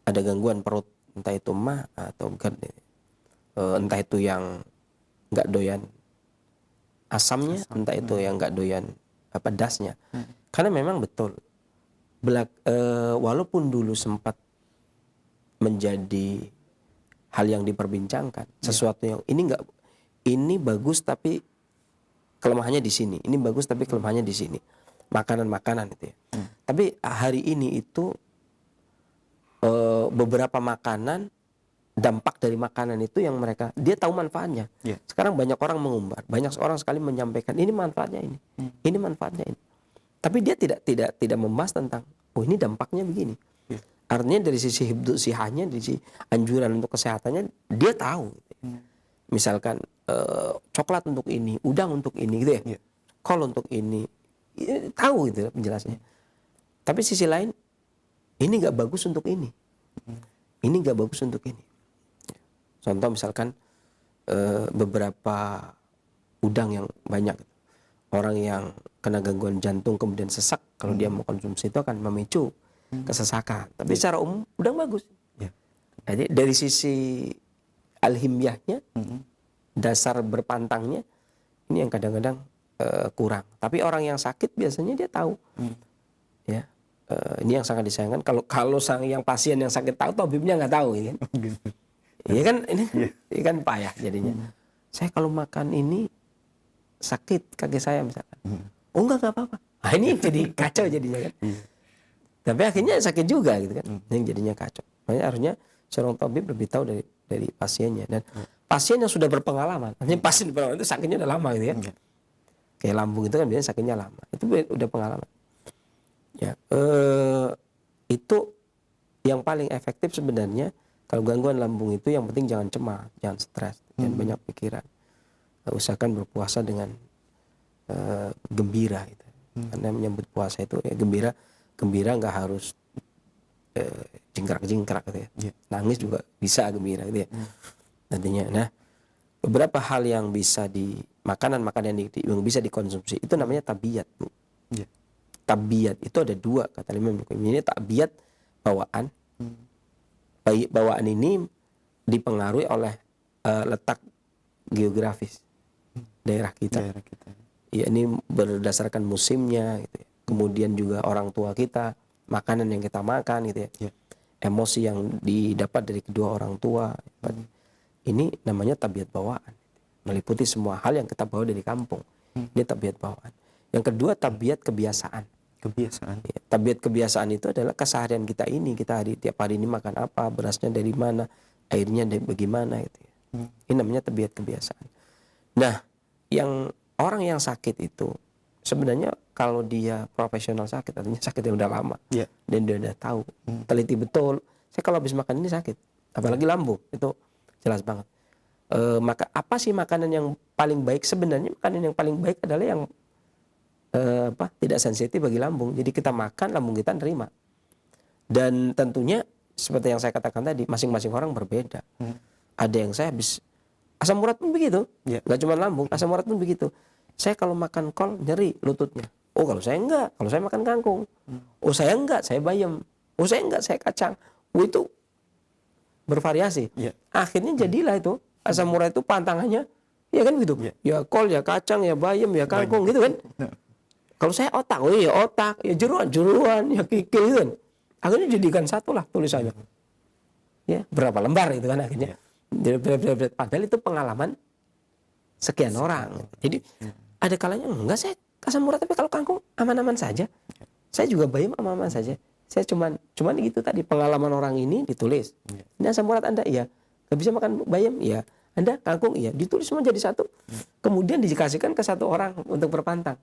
ada gangguan perut, entah itu MAH atau GERD, entah itu yang nggak doyan asamnya, entah itu yang nggak doyan pedasnya. Karena memang betul, walaupun dulu sempat menjadi hal yang diperbincangkan, sesuatu yang ini bagus tapi kelemahannya di sini, ini bagus tapi kelemahannya di sini. makanan-makanan itu ya. Tapi hari ini itu beberapa makanan, dampak dari makanan itu yang dia tahu manfaatnya. Sekarang banyak orang mengumbar, banyak orang sekali menyampaikan ini manfaatnya ini manfaatnya ini. Tapi dia tidak membahas tentang ini dampaknya begini. Artinya dari sisi hibdu sihahnya, dari sisi anjuran untuk kesehatannya dia tahu. Misalkan coklat untuk ini, udang untuk ini gitu ya. Kol untuk ini. Tahu gitu penjelasannya. Tapi sisi lain ini nggak bagus untuk ini. Ini nggak bagus untuk ini. Contoh misalkan beberapa udang yang banyak, orang yang kena gangguan jantung kemudian sesak, kalau dia mau konsumsi itu akan memicu kesesakan. Tapi secara umum udang bagus. Jadi dari sisi alhimyahnya, dasar berpantangnya, ini yang kadang-kadang kurang. Tapi orang yang sakit biasanya dia tahu. Ya, ini yang sangat disayangkan. Kalau yang pasien yang sakit tahu, tabibnya nggak tahu, ya kan? Iya kan, ini kan payah jadinya. Saya kalau makan ini sakit kaki saya misalkan. Oh enggak apa-apa. Nah, ini jadi kacau jadinya kan. Tapi akhirnya sakit juga gitu kan. Yang jadinya kacau. Makanya harusnya seorang tabib lebih tahu dari pasiennya, dan pasien yang sudah berpengalaman. Artinya pasien berpengalaman itu sakitnya udah lama gitu ya. Kayak lambung itu kan biasanya sakitnya lama. Itu udah pengalaman. Ya, itu yang paling efektif sebenarnya. Kalau gangguan lambung itu yang penting jangan cemas, jangan stres, jangan banyak pikiran. Usahakan berpuasa dengan gembira gitu. Karena menyambut puasa itu ya gembira nggak harus jingkrak-jingkrak gitu ya. Nangis juga bisa gembira gitu ya. Nantinya. Nah, beberapa hal yang bisa makanan-makanan yang bisa dikonsumsi itu namanya tabiat, Bu. Tabiat itu ada dua kata Imam Bukhari. Ini tabiat bawaan. Bawaan ini dipengaruhi oleh letak geografis daerah kita. Ya, ini berdasarkan musimnya gitu ya. Kemudian juga orang tua kita, makanan yang kita makan gitu ya. Emosi yang didapat dari kedua orang tua. Ini namanya tabiat bawaan. Meliputi semua hal yang kita bawa dari kampung. Ini tabiat bawaan. Yang kedua tabiat kebiasaan. Ya, tabiat kebiasaan itu adalah keseharian kita ini. Kita tiap hari ini makan apa, berasnya dari mana, airnya dari bagaimana gitu ya. Ini namanya tabiat kebiasaan. Nah, orang yang sakit itu sebenarnya kalau dia profesional sakit, artinya sakitnya udah lama dan dia udah tahu, teliti betul. Saya kalau habis makan ini sakit, apalagi lambung, itu jelas banget. Maka apa sih makanan yang paling baik? Sebenarnya makanan yang paling baik adalah yang tidak sensitif bagi lambung. Jadi kita makan, lambung kita nerima. Dan tentunya seperti yang saya katakan tadi, masing-masing orang berbeda. Ada yang saya habis asam urat pun begitu, nggak cuma lambung, asam urat pun begitu. Saya kalau makan kol nyeri lututnya. Oh kalau saya enggak, kalau saya makan kangkung. Oh saya enggak, saya bayam. Oh saya enggak, saya kacang. Oh itu bervariasi. Akhirnya jadilah itu asam urat itu pantangannya, ya kan begitu. Ya kol, ya kacang, ya bayam, ya kangkung gitu kan. Kalau saya otak, oh iya otak, ya jeruan, ya kikil gitu kan. Akhirnya jadikan satu lah tulisannya. Ya, berapa lembar itu kan akhirnya. Padahal itu pengalaman sekian orang. Jadi ada kalanya enggak saya asam urat, tapi kalau kangkung aman-aman saja. Saya juga bayam aman-aman saja. Saya cuman gitu tadi, pengalaman orang ini ditulis. Ini asam urat Anda, iya. Gak bisa makan bayam, iya. Anda kangkung, iya. Ditulis semua jadi satu. Kemudian dikasihkan ke satu orang untuk berpantang.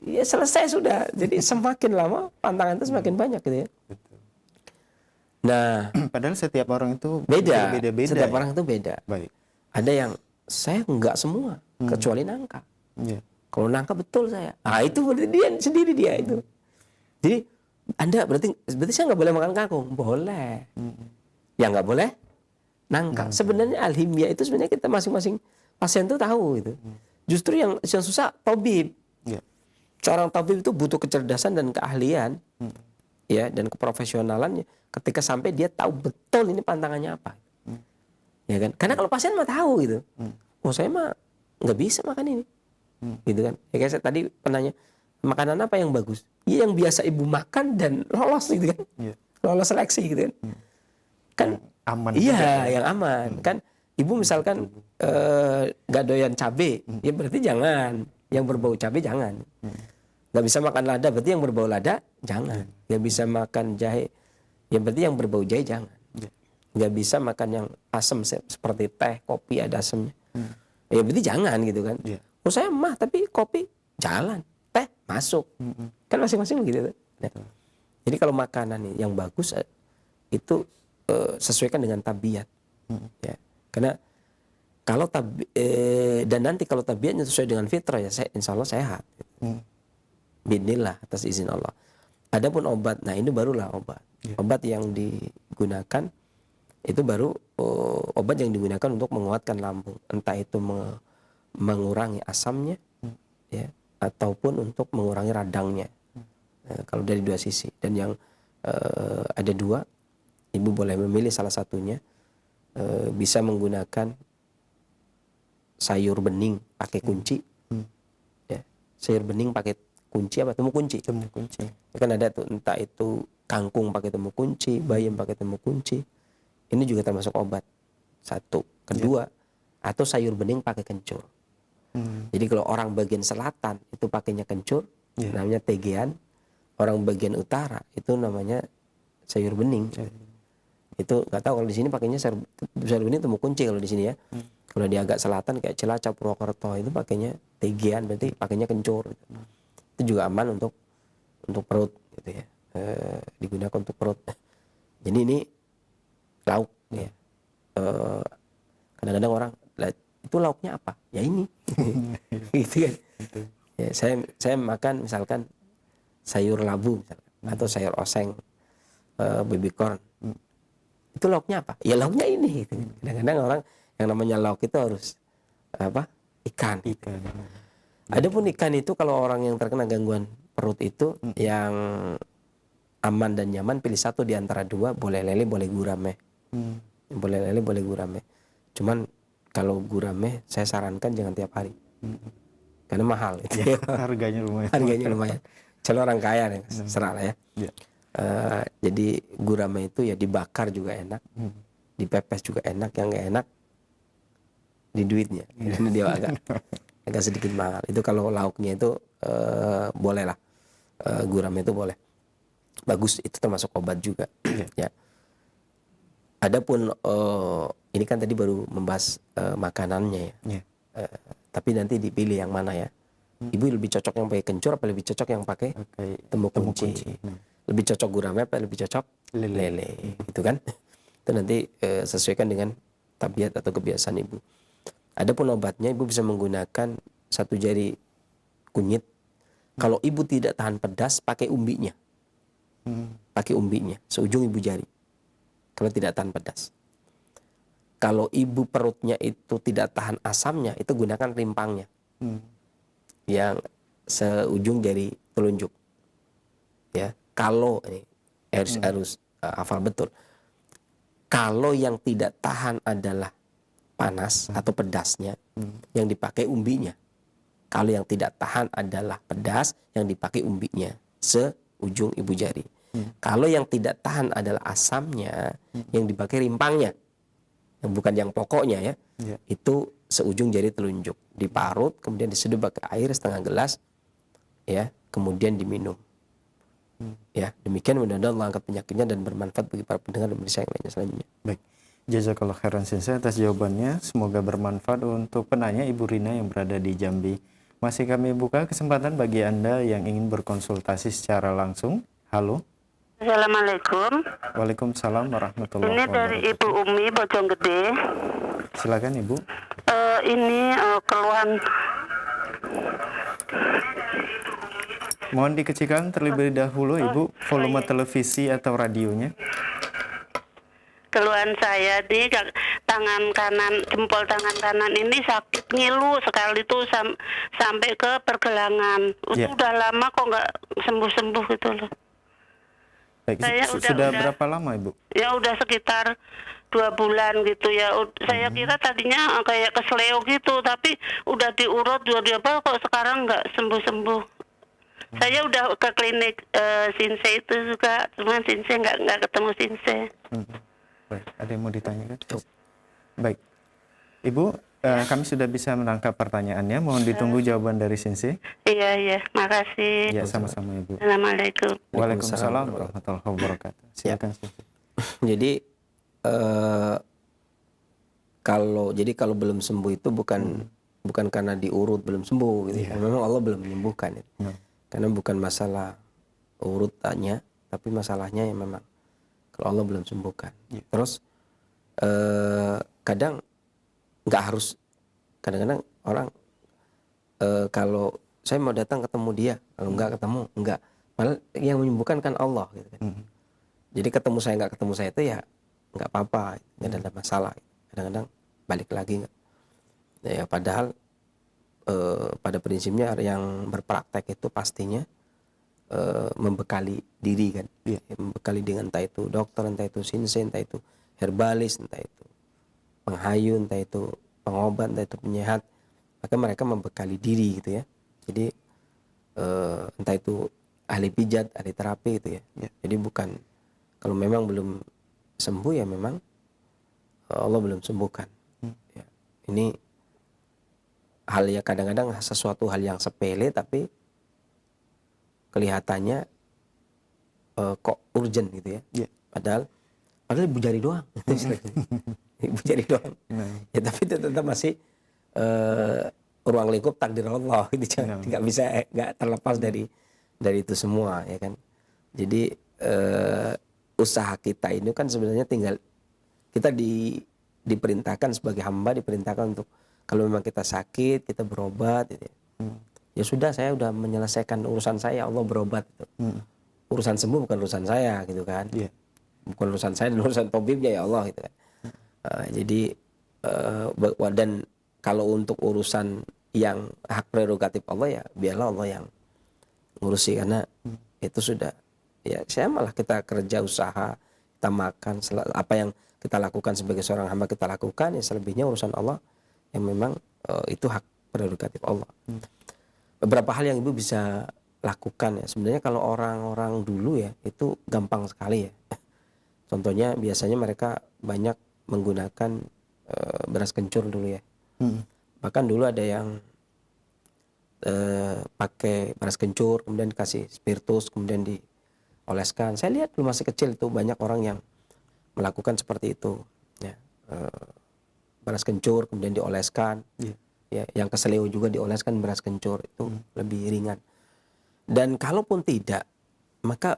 Ya selesai sudah. Jadi semakin lama pantangan itu semakin banyak gitu ya. Nah, padahal setiap orang itu beda. Setiap ya? orang itu beda. Baik. Ada yang saya enggak semua, kecuali nangka. Kalau nangka betul saya. Ah itu berarti dia sendiri dia itu. Jadi Anda berarti saya nggak boleh makan kangkung. Boleh. Ya nggak boleh nangka. Sebenarnya alhimia itu sebenarnya kita masing-masing pasien itu tahu itu. Justru yang susah tabib. Seorang tabib itu butuh kecerdasan dan keahlian, ya, dan keprofesionalannya. Ketika sampai dia tahu betul ini pantangannya apa, ya kan? Karena kalau pasien mah tahu gitu, oh saya mah nggak bisa makan ini, gitu kan? Ya kayak saya tadi penanya, makanan apa yang bagus? Iya yang biasa ibu makan dan lolos gitu kan, lolos seleksi gitu kan? Kan aman. Iya, yang aman kan. Ibu misalkan nggak doyan cabai, ya berarti jangan. Yang berbau cabai jangan. Nggak bisa makan lada, berarti yang berbau lada jangan. Nggak bisa makan jahe, ya berarti yang berbau jahe jangan. Nggak bisa makan yang asam seperti teh, kopi ada asamnya. Ya berarti jangan gitu kan. Oh saya mah tapi kopi jalan, teh masuk. Kan masing-masing begitu. Nah, jadi kalau makanan yang bagus itu sesuaikan dengan tabiat. Ya. Karena kalau dan nanti kalau tabiatnya sesuai dengan fitrah ya insya Allah sehat. Bismillah atas izin Allah. Adapun obat, nah ini barulah obat. Obat yang digunakan itu baru obat yang digunakan untuk menguatkan lambung, entah itu mengurangi asamnya, ya, ataupun untuk mengurangi radangnya. Kalau dari dua sisi. Dan yang ada dua, ibu boleh memilih salah satunya. Bisa menggunakan sayur bening pakai kunci, ya, sayur bening pakai kunci apa temu kunci. Kan ada tuh entah itu kangkung pakai temu kunci, bayam pakai temu kunci. Ini juga termasuk obat. Satu, kedua, atau sayur bening pakai kencur. Jadi kalau orang bagian selatan itu pakainya kencur, namanya tegean. Orang bagian utara itu namanya sayur bening. Itu nggak tahu kalau di sini pakainya sayur bening temu kunci kalau di sini ya. Kalau di agak selatan kayak Cilacap, Purwokerto itu pakainya tegean, berarti pakainya kencur. Gitu. Itu juga aman untuk perut gitu ya. Digunakan untuk perut. Jadi ini lauk ya. Kadang-kadang orang itu lauknya apa? Ya ini. Gitu kan. Ya, saya makan misalkan sayur labu misalkan, atau sayur oseng, baby corn. Itu lauknya apa? Ya lauknya ini. Gitu. Kadang-kadang orang yang namanya lauk itu harus apa? Ikan. Adapun ikan itu kalau orang yang terkena gangguan perut itu yang aman dan nyaman pilih satu di antara dua, boleh lele boleh gurame. Boleh lele boleh gurame. Cuman kalau gurame saya sarankan jangan tiap hari. Karena mahal itu. Ya, harganya lumayan. Kalau orang kaya nih, serah lah ya. Jadi gurame itu ya dibakar juga enak. Dipepes juga enak, yang enggak enak di duitnya. Ini dia agak sedikit mahal. Itu kalau lauknya itu boleh lah. Gurame itu boleh. Bagus, itu termasuk obat juga. Ya. Adapun ini kan tadi baru membahas makanannya ya. Tapi nanti dipilih yang mana ya. Ibu lebih cocok yang pakai kencur apa lebih cocok yang pakai temu kunci? Lebih cocok gurame apa lebih cocok lele? Gitu kan. Itu nanti sesuaikan dengan tabiat atau kebiasaan ibu. Adapun obatnya ibu bisa menggunakan satu jari kunyit. Kalau ibu tidak tahan pedas pakai umbinya. Pakai umbinya seujung ibu jari. Kalau tidak tahan pedas. Kalau ibu perutnya itu tidak tahan asamnya, itu gunakan rimpangnya. Yang seujung jari telunjuk. Ya, kalau ini harus hafal betul. Kalau yang tidak tahan adalah panas atau pedasnya, yang dipakai umbinya. Kalau yang tidak tahan adalah pedas, yang dipakai umbinya seujung ibu jari. Kalau yang tidak tahan adalah asamnya, yang dipakai rimpangnya, yang bukan yang pokoknya ya, itu seujung jari telunjuk, diparut, kemudian diseduh pakai air setengah gelas, ya, kemudian diminum. Ya, demikian mudah-mudahan Allah angkat penyakitnya dan bermanfaat bagi para pendengar dan pemirsa yang lainnya selanjutnya. Baik. Jazakallah khairan Sensei atas jawabannya. Semoga bermanfaat untuk penanya Ibu Rina yang berada di Jambi. Masih kami buka kesempatan bagi Anda yang ingin berkonsultasi secara langsung. Halo. Assalamualaikum. Waalaikumsalam warahmatullahi Ini wabarakatuh. dari Ibu Umi Bojonggede. Silakan Ibu. Ini keluhan. Mohon dikecilkan terlebih dahulu Ibu volume televisi atau radionya. Keluhan saya di tangan kanan, jempol tangan kanan ini sakit ngilu sekali tuh sampai ke pergelangan. Udah lama kok nggak sembuh-sembuh gitu loh. Baik, Saya sudah berapa lama Ibu? Ya udah sekitar 2 bulan gitu ya. Saya kira tadinya kayak kesleo gitu, tapi udah diurut dua kok sekarang nggak sembuh-sembuh. Saya udah ke klinik Sinsei itu juga, cuman Sinsei nggak ketemu Sinsei. Baik, ada yang mau ditanyakan? Baik, Ibu Kami sudah bisa menangkap pertanyaannya. Mohon ditunggu jawaban dari Sensei. Iya, makasih. Ya, sama-sama Ibu. Assalamualaikum. Waalaikumsalam warahmatullahi wabarakatuh. Silakan Sensei. Jadi kalau belum sembuh itu bukan karena diurut belum sembuh gitu. Memang Allah belum menyembuhkan itu. Karena bukan masalah urutannya, tapi masalahnya yang memang kalau Allah belum sembuhkan. Terus kadang nggak harus, kadang-kadang orang kalau saya mau datang ketemu dia, kalau nggak ketemu enggak. Padahal yang menyembuhkan kan Allah gitu kan. Jadi ketemu saya nggak ketemu saya itu ya nggak apa-apa, nggak ada masalah. Kadang-kadang balik lagi nggak. Ya padahal pada prinsipnya yang berpraktek itu pastinya membekali diri kan, membekali dengan entah itu dokter, entah itu sinsei, entah itu herbalis, entah itu penghayu, entah itu pengobat, entah itu penyehat. Maka mereka membekali diri gitu ya. Jadi entah itu ahli pijat, ahli terapi gitu ya. Jadi bukan, kalau memang belum sembuh ya memang Allah belum sembuhkan. Ya. Ini hal ya kadang-kadang sesuatu hal yang sepele tapi kelihatannya kok urgent gitu ya. Padahal ibu jari doang. Ibu jari doang. Ya tapi itu tetap masih ruang lingkup takdir Allah gitu. Nggak bisa, nggak terlepas dari itu semua ya kan. Jadi usaha kita ini kan sebenarnya tinggal kita diperintahkan sebagai hamba, diperintahkan untuk kalau memang kita sakit, kita berobat gitu ya. Ya sudah, saya udah menyelesaikan urusan saya, Allah berobat gitu. Urusan sembuh bukan urusan saya gitu kan. Bukan urusan saya dan urusan tabibnya ya Allah gitu kan. Jadi dan kalau untuk urusan yang hak prerogatif Allah ya biarlah Allah yang ngurusi, karena itu sudah ya saya malah kita kerja usaha, kita makan, apa yang kita lakukan sebagai seorang hamba kita lakukan, ya selebihnya urusan Allah yang memang itu hak prerogatif Allah. Beberapa hal yang ibu bisa lakukan ya sebenarnya kalau orang-orang dulu ya itu gampang sekali ya. Contohnya biasanya mereka banyak menggunakan beras kencur dulu ya. Bahkan dulu ada yang pakai beras kencur kemudian dikasih spiritus kemudian dioleskan. Saya lihat dulu masih kecil itu banyak orang yang melakukan seperti itu ya. Beras kencur kemudian dioleskan. Ya, yang keseleo juga dioleskan beras kencur, itu lebih ringan. Dan kalaupun tidak, maka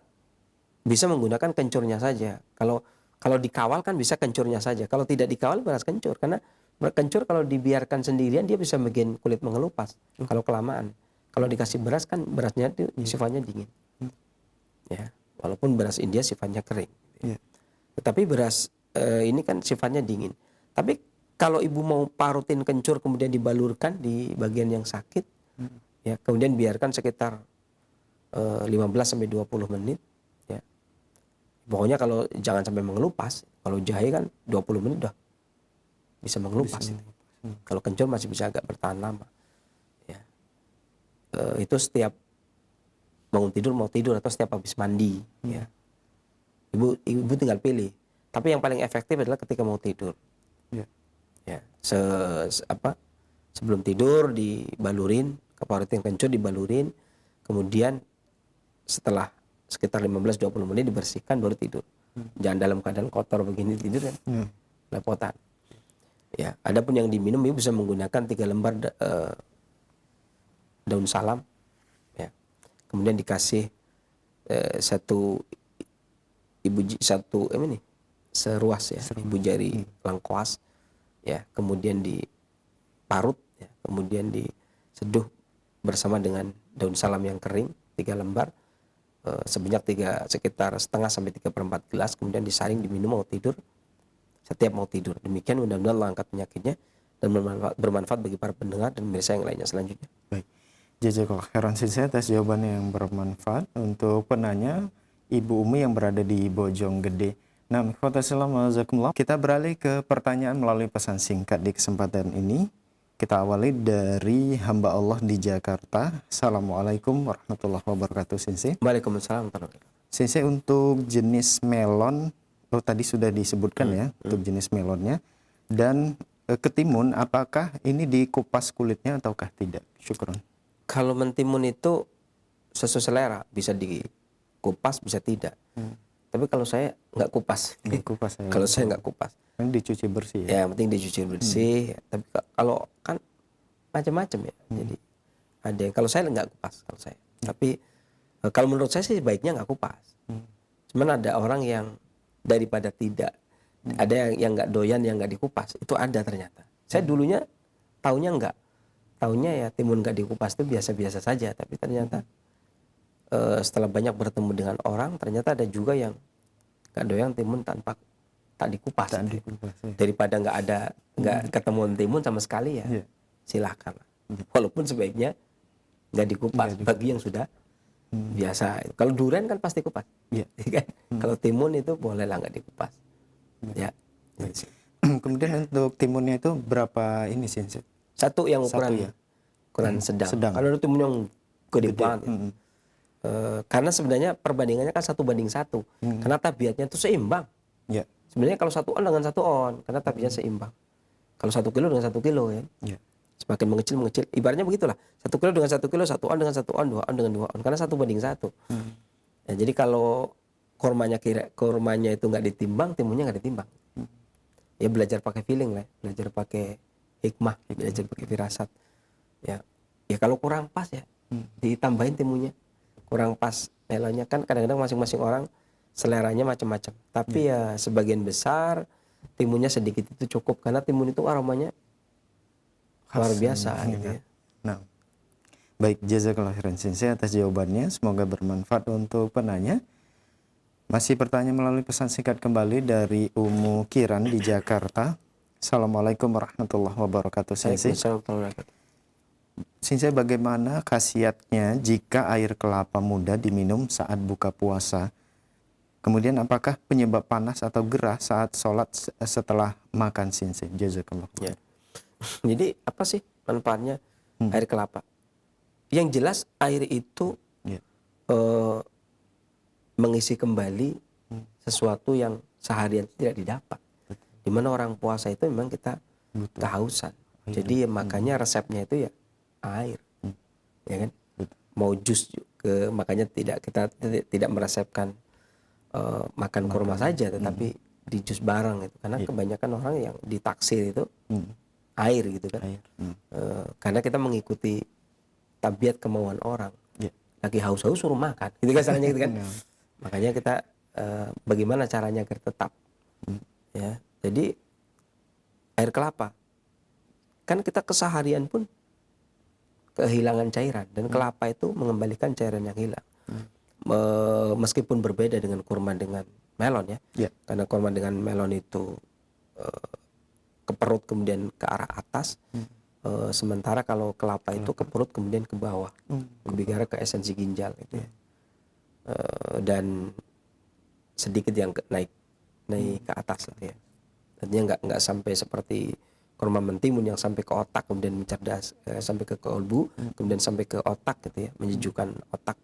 bisa menggunakan kencurnya saja. Kalau dikawal kan bisa kencurnya saja. Kalau tidak dikawal beras kencur, karena kencur kalau dibiarkan sendirian dia bisa bikin kulit mengelupas kalau kelamaan. Kalau dikasih beras kan berasnya itu sifatnya dingin. Ya, walaupun beras India sifatnya kering. Tetapi beras ini kan sifatnya dingin. Tapi kalau ibu mau parutin kencur kemudian dibalurkan di bagian yang sakit, ya kemudian biarkan sekitar 15 sampai 20 menit, ya. Pokoknya kalau jangan sampai mengelupas. Kalau jahe kan 20 menit udah bisa mengelupas. Kalau kencur masih bisa agak bertahan lama. Ya. Itu setiap mau tidur atau setiap habis mandi, ya. Ibu tinggal pilih. Tapi yang paling efektif adalah ketika mau tidur. Ya, sebelum tidur dibalurin, keparutin kencur dibalurin, kemudian setelah sekitar 15-20 menit dibersihkan baru tidur. Jangan dalam keadaan kotor begini tidur kan, lepotan. Ya, adapun yang diminum ibu bisa menggunakan 3 lembar daun salam, ya. Kemudian dikasih seruas ya, ibu jari lengkuas. Ya, kemudian diparut, ya, kemudian diseduh bersama dengan daun salam yang kering 3 lembar sebanyak sekitar setengah sampai 3/4 gelas, kemudian disaring diminum mau tidur, setiap mau tidur. Demikian mudah-mudahan Allah angkat penyakitnya dan bermanfaat bagi para pendengar dan pemirsa yang lainnya selanjutnya. Baik, jazakallahu khairan Sensei atas jawabannya yang bermanfaat. Untuk penanya Ibu Umi yang berada di Bojonggede. Nah, kita beralih ke pertanyaan melalui pesan singkat di kesempatan ini. Kita awali dari hamba Allah di Jakarta. Assalamualaikum warahmatullahi wabarakatuh, Sensei. Waalaikumsalam warahmatullahi wabarakatuh. Sensei, untuk jenis melon, tadi sudah disebutkan ya, untuk jenis melonnya. Dan ketimun, apakah ini dikupas kulitnya ataukah tidak? Syukron. Kalau mentimun itu sesuai selera, bisa dikupas, bisa tidak. Tapi kalau saya nggak kupas. Dikupas ya. Kalau saya nggak kupas. Kan dicuci bersih Ya, ya. yang penting dicuci bersih. Tapi kalau kan macam-macam ya. Jadi ada yang, kalau saya nggak kupas kalau saya. Tapi kalau menurut saya sih baiknya nggak kupas. Cuman ada orang yang daripada tidak, ada yang nggak doyan, yang nggak dikupas. Itu ada ternyata. Saya dulunya taunya nggak. Taunya ya timun nggak dikupas itu biasa-biasa saja. Tapi ternyata setelah banyak bertemu dengan orang, ternyata ada juga yang nggak doyan timun tanpa tak dikupas. Tak dikupas, ya. Daripada nggak ketemu timun sama sekali ya, Iya. silahkan. Walaupun sebaiknya nggak dikupas bagi yang sudah biasa. Kalau durian kan pasti kupas, Iya. kan? Kalau timun itu boleh lah nggak dikupas. Ya. Kemudian untuk timunnya itu berapa ini sih? Satu yang ukuran Satu ya? ukuran sedang. Sedang. Kalau ada timun yang gede banget. ya. Mm-mm. Karena sebenarnya perbandingannya kan 1:1. Karena tabiatnya itu seimbang. Ya. Sebenarnya kalau 1 on dengan 1 on, karena tabiatnya seimbang. Kalau 1 kilo dengan 1 kilo ya. Ya. Semakin mengecil. Ibaratnya begitulah. 1 kilo dengan 1 kilo, 1 on dengan 1 on, 2 on dengan 2 on. Karena 1:1. Ya, jadi kalau kurmanya itu nggak ditimbang, timunnya nggak ditimbang. Ya belajar pakai feeling lah, belajar pakai hikmah, belajar pakai firasat. Ya kalau kurang pas ya ditambahin timunnya. Kurang pas melonnya, kan kadang-kadang masing-masing orang seleranya macam-macam. Tapi ya sebagian besar timunnya sedikit itu cukup, karena timun itu aromanya luar biasa gitu ya. Nah, baik, jazakallah khairan Sensei atas jawabannya. Semoga bermanfaat untuk penanya. Masih pertanyaan melalui pesan singkat kembali dari Umu Kiran di Jakarta. Assalamualaikum warahmatullahi wabarakatuh, Sensei. Sensei, bagaimana khasiatnya jika air kelapa muda diminum saat buka puasa? Kemudian apakah penyebab panas atau gerah saat sholat setelah makan, Sensei? Jazakallah. Ya. Jadi apa sih manfaatnya air kelapa? Yang jelas air itu mengisi kembali sesuatu yang seharian tidak didapat. Dimana orang puasa itu memang kita kehausan. Jadi makanya resepnya itu ya air, ya kan? Mau jus makanya kita tidak meresepkan makan kurma saja, tetapi di jus bareng itu. Karena kebanyakan orang yang ditaksir itu air gitu kan. Karena kita mengikuti tabiat kemauan orang. Lagi haus-haus suruh makan, gitu kan salahnya gitu kan. Makanya kita bagaimana caranya agar tetap ya. Jadi air kelapa kan kita keseharian pun kehilangan cairan, dan kelapa itu mengembalikan cairan yang hilang. Meskipun berbeda dengan kurma dengan melon ya. Karena kurma dengan melon itu ke perut kemudian ke arah atas, sementara kalau kelapa itu ke perut kemudian ke bawah, lebih ke arah ke esensi ginjal gitu ya. Dan sedikit yang naik ke atas lah ya. Artinya nggak sampai seperti kurma mentimun yang sampai ke otak kemudian mencerdas, sampai ke kolbu kemudian sampai ke otak gitu ya, menyejukkan otak.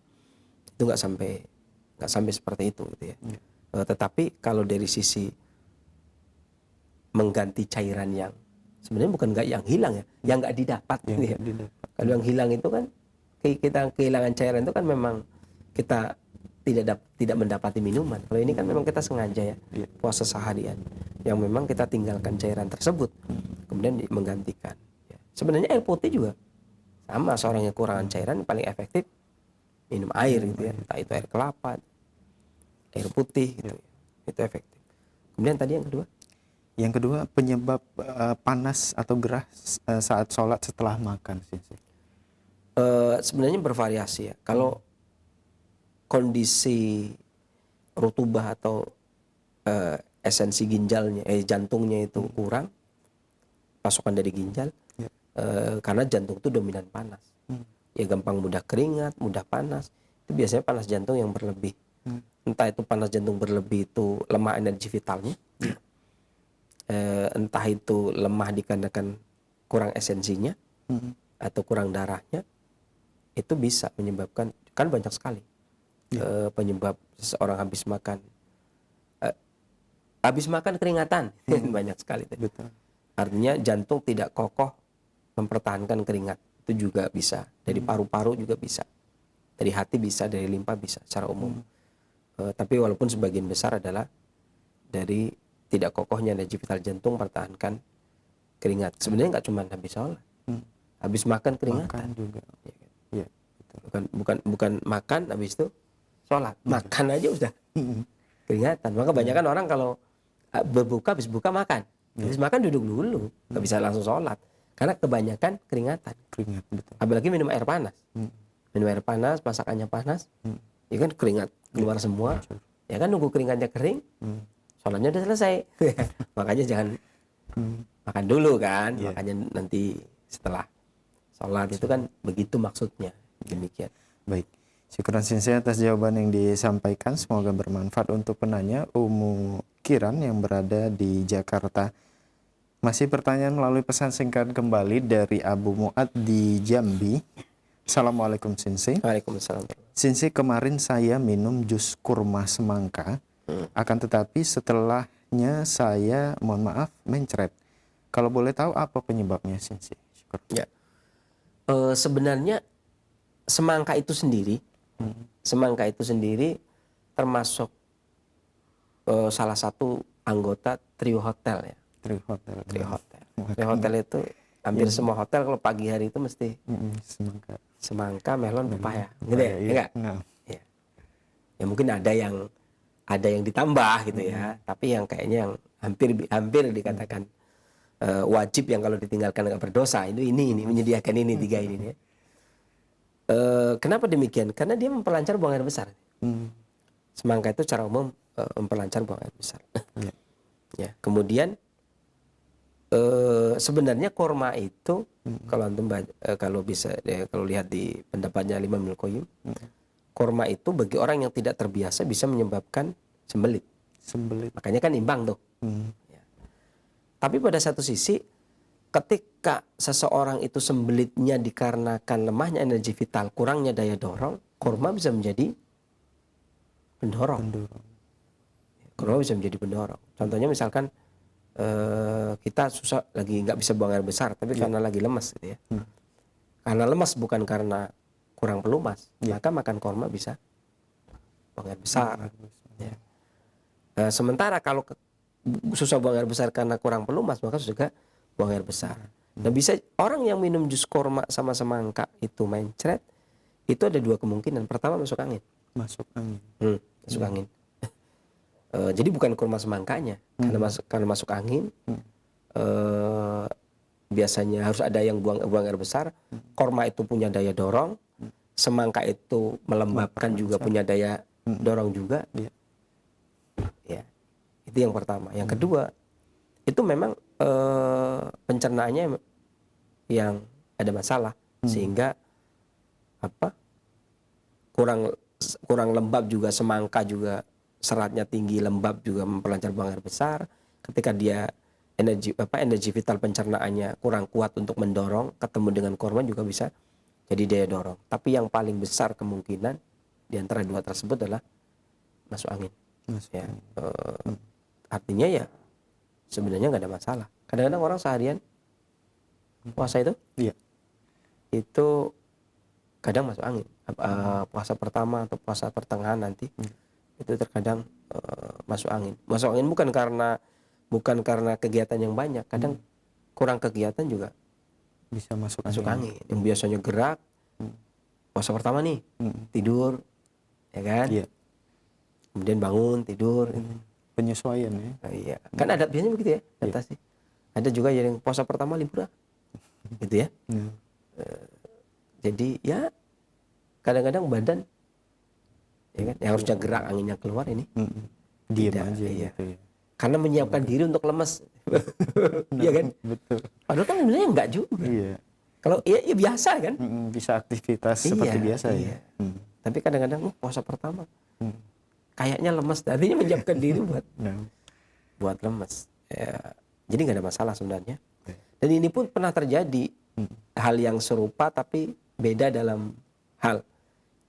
Itu nggak sampai seperti itu gitu ya. Tetapi kalau dari sisi mengganti cairan yang sebenarnya bukan nggak yang hilang ya, yang nggak didapat gitu ya. Kalau yang hilang itu kan kita kehilangan cairan itu kan memang kita tidak mendapati minuman. Kalau ini kan memang kita sengaja ya puasa seharian yang memang kita tinggalkan cairan tersebut kemudian menggantikan ya. Sebenarnya air putih juga sama, seorang yang kekurangan cairan paling efektif minum air gitu ya, entah itu air kelapa, air putih gitu ya. Itu efektif. Kemudian tadi yang kedua penyebab panas atau gerah saat sholat setelah makan sih. Sebenarnya bervariasi ya. Kalau kondisi rutubah atau esensi ginjalnya, jantungnya itu kurang, pasokan dari ginjal, karena jantung itu dominan panas. Ya gampang mudah keringat, mudah panas. Itu biasanya panas jantung yang berlebih. Entah itu panas jantung berlebih itu lemah energi vitalnya, entah itu lemah dikarenakan kurang esensinya, atau kurang darahnya, itu bisa menyebabkan, kan banyak sekali penyebab seseorang habis makan keringatan, banyak sekali. Betul. Artinya jantung tidak kokoh mempertahankan keringat. Itu juga bisa. Dari paru-paru juga bisa. Dari hati bisa, dari limpa bisa secara umum. Tapi walaupun sebagian besar adalah dari tidak kokohnya energi vital jantung mempertahankan keringat. Sebenarnya nggak cuma habis sholat. Habis makan keringatan. Makan juga. Ya kan? Iya. Bukan makan habis itu sholat. Makan aja udah keringatan. Maka kebanyakan orang kalau berbuka, habis buka makan. Habis makan duduk dulu. Nggak bisa langsung sholat. Karena kebanyakan keringatan. Keringat, betul. Apalagi minum air panas. Minum air panas, masakannya panas. Ya kan keringat keluar semua. Ya kan nunggu keringatnya kering. Sholatnya udah selesai. Makanya jangan makan dulu kan. Iya. Makanya nanti setelah sholat itu kan begitu maksudnya. Demikian. Baik. Syukuran Sensei atas jawaban yang disampaikan. Semoga bermanfaat untuk penanya Umu Kiran yang berada di Jakarta. Masih pertanyaan melalui pesan singkat kembali dari Abu Muad di Jambi. Assalamualaikum Sensei. Waalaikumsalam. Sensei, kemarin saya minum jus kurma semangka. Akan tetapi setelahnya saya, mohon maaf, mencret. Kalau boleh tahu apa penyebabnya Sensei? Syukur. Ya. Sebenarnya semangka itu sendiri termasuk salah satu anggota trio hotel ya. Trio hotel itu hampir semua hotel kalau pagi hari itu mesti semangka, melon, pepaya. Gitu ya? Enggak? Ya. Ya mungkin ada yang ditambah gitu ya. Tapi yang kayaknya yang hampir dikatakan wajib yang kalau ditinggalkan nggak berdosa itu ini menyediakan ini 3 ini ya. Kenapa demikian? Karena dia memperlancar buang air besar. Semangka itu secara umum memperlancar buang air besar. Ya, kemudian sebenarnya kurma itu kalau antum kalau bisa kalau lihat di pendapatnya Imam Ibnu Qayyim, kurma itu bagi orang yang tidak terbiasa bisa menyebabkan sembelit. Makanya kan imbang tuh. Ya. Tapi pada satu sisi ketika seseorang itu sembelitnya dikarenakan lemahnya energi vital, kurangnya daya dorong, kurma bisa menjadi pendorong. Kurma bisa menjadi pendorong. Contohnya misalkan kita susah lagi nggak bisa buang air besar, tapi karena lagi lemas, gitu ya. Karena lemas bukan karena kurang pelumas, maka makan kurma bisa buang air besar. Ya. Sementara kalau susah buang air besar karena kurang pelumas, maka juga buang air besar. Nah bisa orang yang minum jus kurma sama semangka itu mencret, itu ada 2 kemungkinan. Pertama masuk angin. Masuk angin. Jadi bukan kurma semangkanya, karena masuk angin. Biasanya harus ada yang buang air besar. Kurma itu punya daya dorong, semangka itu melembabkan juga punya daya dorong juga. Ya, itu yang pertama. Yang kedua, itu memang pencernaannya yang ada masalah, sehingga kurang lembab juga. Semangka juga seratnya tinggi, lembab juga memperlancar buang air besar. Ketika dia energi vital pencernaannya kurang kuat untuk mendorong, ketemu dengan kurma juga bisa jadi daya dorong. Tapi yang paling besar kemungkinan di antara 2 tersebut adalah masuk angin. Ya. Artinya ya sebenarnya nggak ada masalah. Kadang-kadang orang seharian puasa itu kadang masuk angin. Puasa pertama atau puasa pertengahan nanti itu terkadang masuk angin. Masuk angin bukan karena kegiatan yang banyak. Kadang kurang kegiatan juga bisa masuk angin. Yang biasanya gerak, puasa pertama nih tidur, ya kan? Iya. Kemudian bangun tidur. Penyesuaian ya. Nah, iya. Kan ada biasanya begitu ya, adaptasi. Ada juga yang puasa pertama libur, gitu ya. Jadi ya kadang-kadang badan, ya kan, yang harusnya gerak anginnya keluar ini diam tidak, aja iya. gitu ya. Karena menyiapkan diri untuk lemes. Iya kan? Betul. Padahal kan sebenarnya enggak juga. Iya. Kalau ya biasa kan? Bisa aktivitas seperti biasa ya. Tapi kadang-kadang puasa pertama kayaknya lemes, artinya menyiapkan diri buat lemes. Ya, jadi nggak ada masalah sebenarnya. Dan ini pun pernah terjadi hal yang serupa tapi beda dalam hal.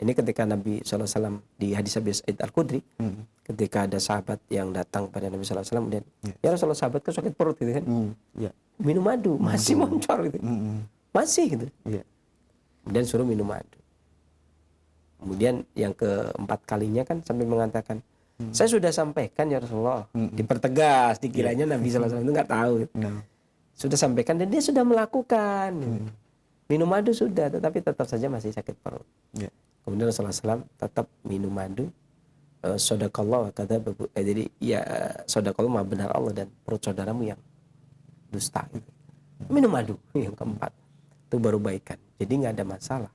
Ini ketika Nabi SAW di hadis Abi Sa'id Al-Khudri, ketika ada sahabat yang datang pada Nabi SAW dan ya Rasulullah, sahabat kan sakit perut gitu kan, Ya. minum madu, masih moncor gitu, masih gitu. Ya. Kemudian suruh minum madu. Kemudian yang keempat kalinya kan sampai mengatakan, saya sudah sampaikan ya Rasulullah, dipertegas, dikiranya Nabi SAW itu nggak tahu. Gitu. No. Sudah sampaikan dan dia sudah melakukan, minum madu sudah, tetapi tetap saja masih sakit perut. Ya. Kemudian Rasulullah SAW tetap minum madu. Sodakallah kata jadi ya sodakallah maha benar Allah dan perut saudaramu yang dusta. Gitu. Minum madu yang keempat itu baru baikan. Jadi nggak ada masalah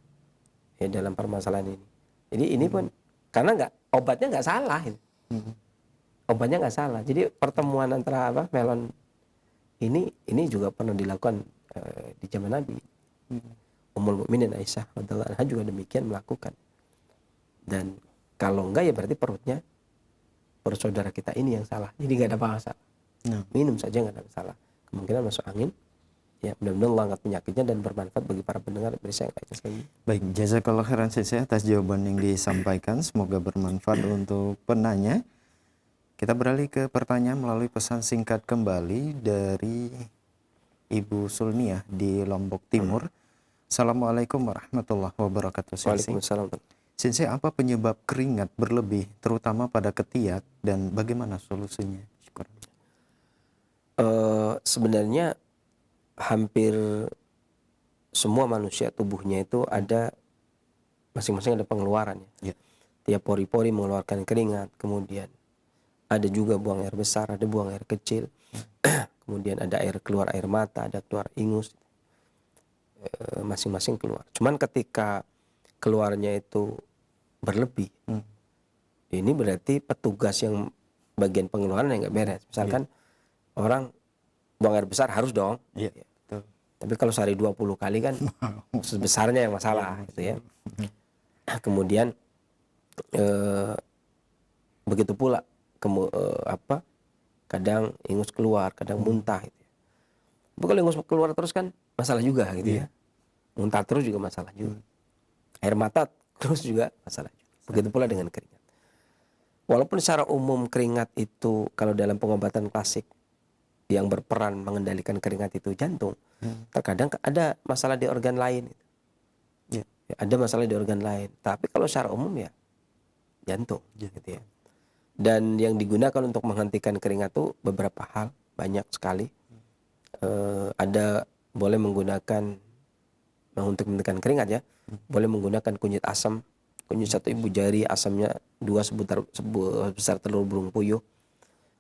ya dalam permasalahan ini. Jadi ini pun karena obatnya nggak salah. Gitu. Obatnya nggak salah. Jadi pertemuan antara melon ini juga pernah dilakukan di zaman Nabi. Ummul Mukminin Aisyah radhiyallahu anha juga demikian melakukan. Dan kalau enggak ya berarti perut saudara kita ini yang salah. Jadi nggak ada masalah. Minum saja nggak ada masalah. Kemungkinan masuk angin. Ya mudah-mudahan Allah angkat penyakitnya dan bermanfaat bagi para pendengar. Baik, jazakallah khairan saya atas jawaban yang disampaikan. Semoga bermanfaat untuk penanya. Kita beralih ke pertanyaan melalui pesan singkat kembali dari Ibu Sulniah di Lombok Timur. Assalamualaikum warahmatullahi wabarakatuh. Waalaikumsalam. Sensei, apa penyebab keringat berlebih terutama pada ketiak dan bagaimana solusinya? Syukur. Sebenarnya hampir semua manusia tubuhnya itu ada masing-masing ada pengeluarannya. Ya. Tiap pori-pori mengeluarkan keringat, kemudian ada juga buang air besar, ada buang air kecil, kemudian ada keluar air mata, ada keluar ingus, masing-masing keluar. Cuman ketika keluarnya itu berlebih, ini berarti petugas yang bagian pengeluaran yang nggak beres. Misalkan orang buang air besar harus dong. Iya, betul. Tapi kalau sehari 20 kali kan sebesarnya yang masalah gitu ya. Kemudian begitu pula kadang ingus keluar, kadang muntah gitu ya. Tapi kalau ingus keluar terus kan masalah juga gitu ya. Muntah terus juga masalah juga. Air mata terus juga masalah juga. Begitu pula dengan keringat. Walaupun secara umum keringat itu kalau dalam pengobatan klasik yang berperan mengendalikan keringat itu jantung, terkadang ada masalah di organ lain. Ya, ada masalah di organ lain. Tapi kalau secara umum ya jantung, gitu ya. Dan yang digunakan untuk menghentikan keringat itu beberapa hal, banyak sekali. Ada boleh menggunakan untuk menghentikan keringat ya, boleh menggunakan kunyit asam, kunyit 1 ibu jari, asamnya 2 sebesar telur burung puyuh.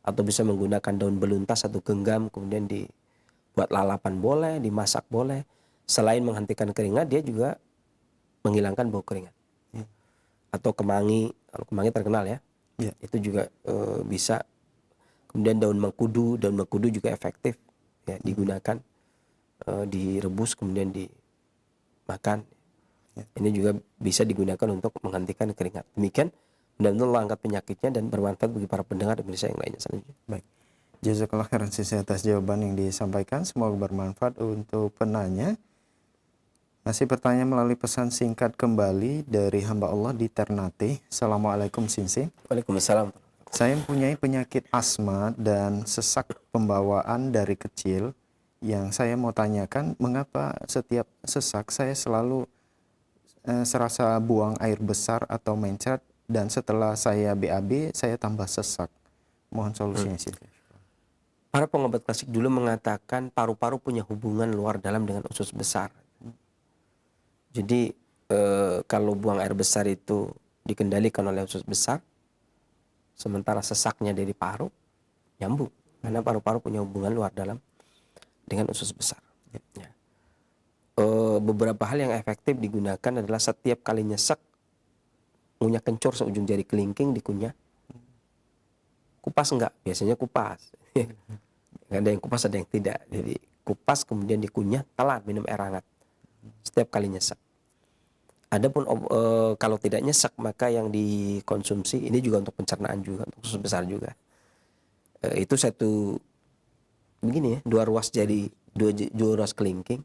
Atau bisa menggunakan daun beluntas 1 genggam, kemudian dibuat lalapan boleh, dimasak boleh. Selain menghentikan keringat, dia juga menghilangkan bau keringat. Atau kemangi, kalau kemangi terkenal ya, itu juga bisa. Kemudian daun mengkudu juga efektif ya, digunakan, direbus kemudian dimakan. Ini juga bisa digunakan untuk menghentikan keringat. Demikian. Dan Allah angkat penyakitnya dan bermanfaat bagi para pendengar Indonesia yang lainnya selanjutnya. Baik. Jazakallah khairan atas jawaban yang disampaikan. Semoga bermanfaat untuk penanya. Masih pertanyaan melalui pesan singkat kembali dari hamba Allah di Ternate. Assalamualaikum Sensei. Waalaikumsalam. Saya mempunyai penyakit asma dan sesak pembawaan dari kecil. Yang saya mau tanyakan, mengapa setiap sesak saya selalu serasa buang air besar atau mencret, dan setelah saya BAB saya tambah sesak. Mohon solusinya sih. Para pengobat klasik dulu mengatakan paru-paru punya hubungan luar dalam dengan usus besar. Jadi kalau buang air besar itu dikendalikan oleh usus besar, sementara sesaknya dari paru nyambung, karena paru-paru punya hubungan luar dalam dengan usus besar. Ya. Beberapa hal yang efektif digunakan adalah setiap kali nyesek, ngunyah kencur seujung jari kelingking dikunyah. Kupas enggak? Biasanya kupas. Ada yang kupas, ada yang tidak. Jadi kupas kemudian dikunyah, telan minum air hangat setiap kali nyesek. Adapun kalau tidak nyesek maka yang dikonsumsi ini juga untuk pencernaan juga, untuk usus besar juga. Itu begini ya, 2 ruas jari, 2 ruas kelingking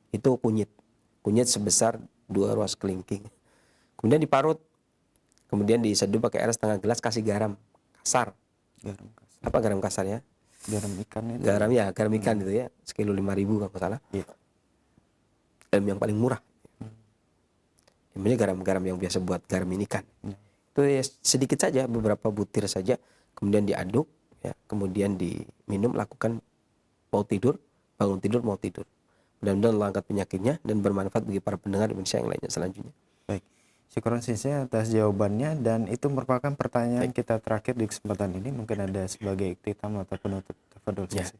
itu kunyit sebesar 2 ruas kelingking. kemudian diparut, kemudian diseduh pakai air setengah gelas, kasih garam kasar. Garam kasar. Apa garam kasar ya? Garam ikan itu. Garam ikan itu ya, sekilo 5.000 kalau nggak salah. Iya. Garam yang paling murah. Namanya garam-garam yang biasa buat garam ikan. Itu ya sedikit saja, beberapa butir saja, kemudian diaduk, ya, kemudian diminum, lakukan mau tidur, bangun tidur, mau tidur. Mudah-mudahan Allah angkat penyakitnya dan bermanfaat bagi para pendengar Indonesia yang lainnya selanjutnya. Baik. Syukuran Sensei atas jawabannya, dan itu merupakan pertanyaan kita terakhir di kesempatan ini. Mungkin ada sebagai iktitam atau penutup. Tafadhol Ya. Sensei.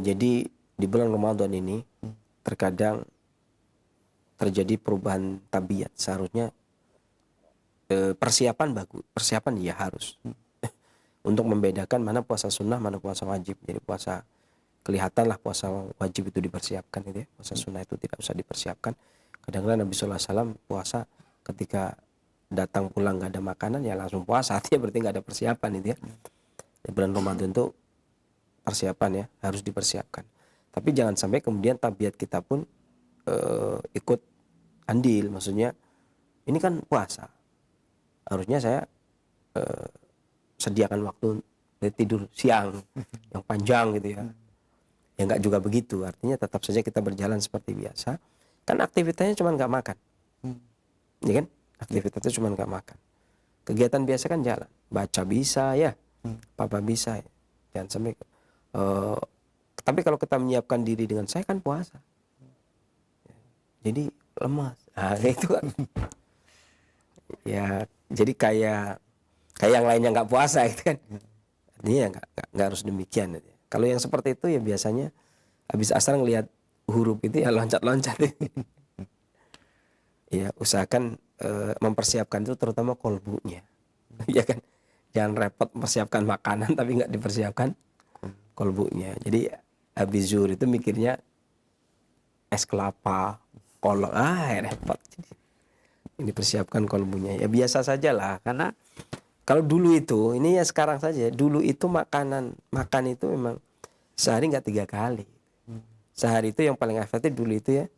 Jadi di bulan Ramadan ini terkadang terjadi perubahan tabiat. Seharusnya persiapan bagus, persiapan ya harus untuk membedakan mana puasa sunnah, mana puasa wajib. Jadi puasa kelihatan lah puasa wajib itu dipersiapkan gitu ya. Puasa sunnah itu tidak usah dipersiapkan. Kadang-kadang Nabi Sallallahu Alaihi Wasallam puasa ketika datang pulang nggak ada makanan ya langsung puasa, artinya berarti nggak ada persiapan gitu ya. Di bulan Ramadan itu persiapan ya, harus dipersiapkan. Tapi jangan sampai kemudian tabiat kita pun ikut andil, maksudnya ini kan puasa, harusnya saya sediakan waktu tidur siang yang panjang gitu ya. Ya nggak juga begitu, artinya tetap saja kita berjalan seperti biasa. Kan aktivitasnya cuma nggak makan, ya kan? Aktivitasnya cuma nggak makan. Kegiatan biasa kan jalan, baca bisa ya, apa bisa ya. Jangan sampai. Tapi kalau kita menyiapkan diri dengan saya kan puasa, jadi lemas. Nah, itu kan. Ya, jadi kayak yang lainnya nggak puasa gitu kan. Artinya nggak harus demikian. Kalau yang seperti itu ya biasanya habis asar ngelihat huruf itu ya loncat-loncat. Ya usahakan mempersiapkan itu terutama kolbunya, ya kan. Jangan repot mempersiapkan makanan tapi nggak dipersiapkan kolbunya. Jadi habis zuhur itu mikirnya es kelapa, kolak, repot. Ini persiapkan kolbunya. Ya biasa sajalah, karena kalau dulu itu, ini ya sekarang saja. Dulu itu makan itu memang sehari nggak 3 kali. Sehari itu yang paling efektif dulu itu ya,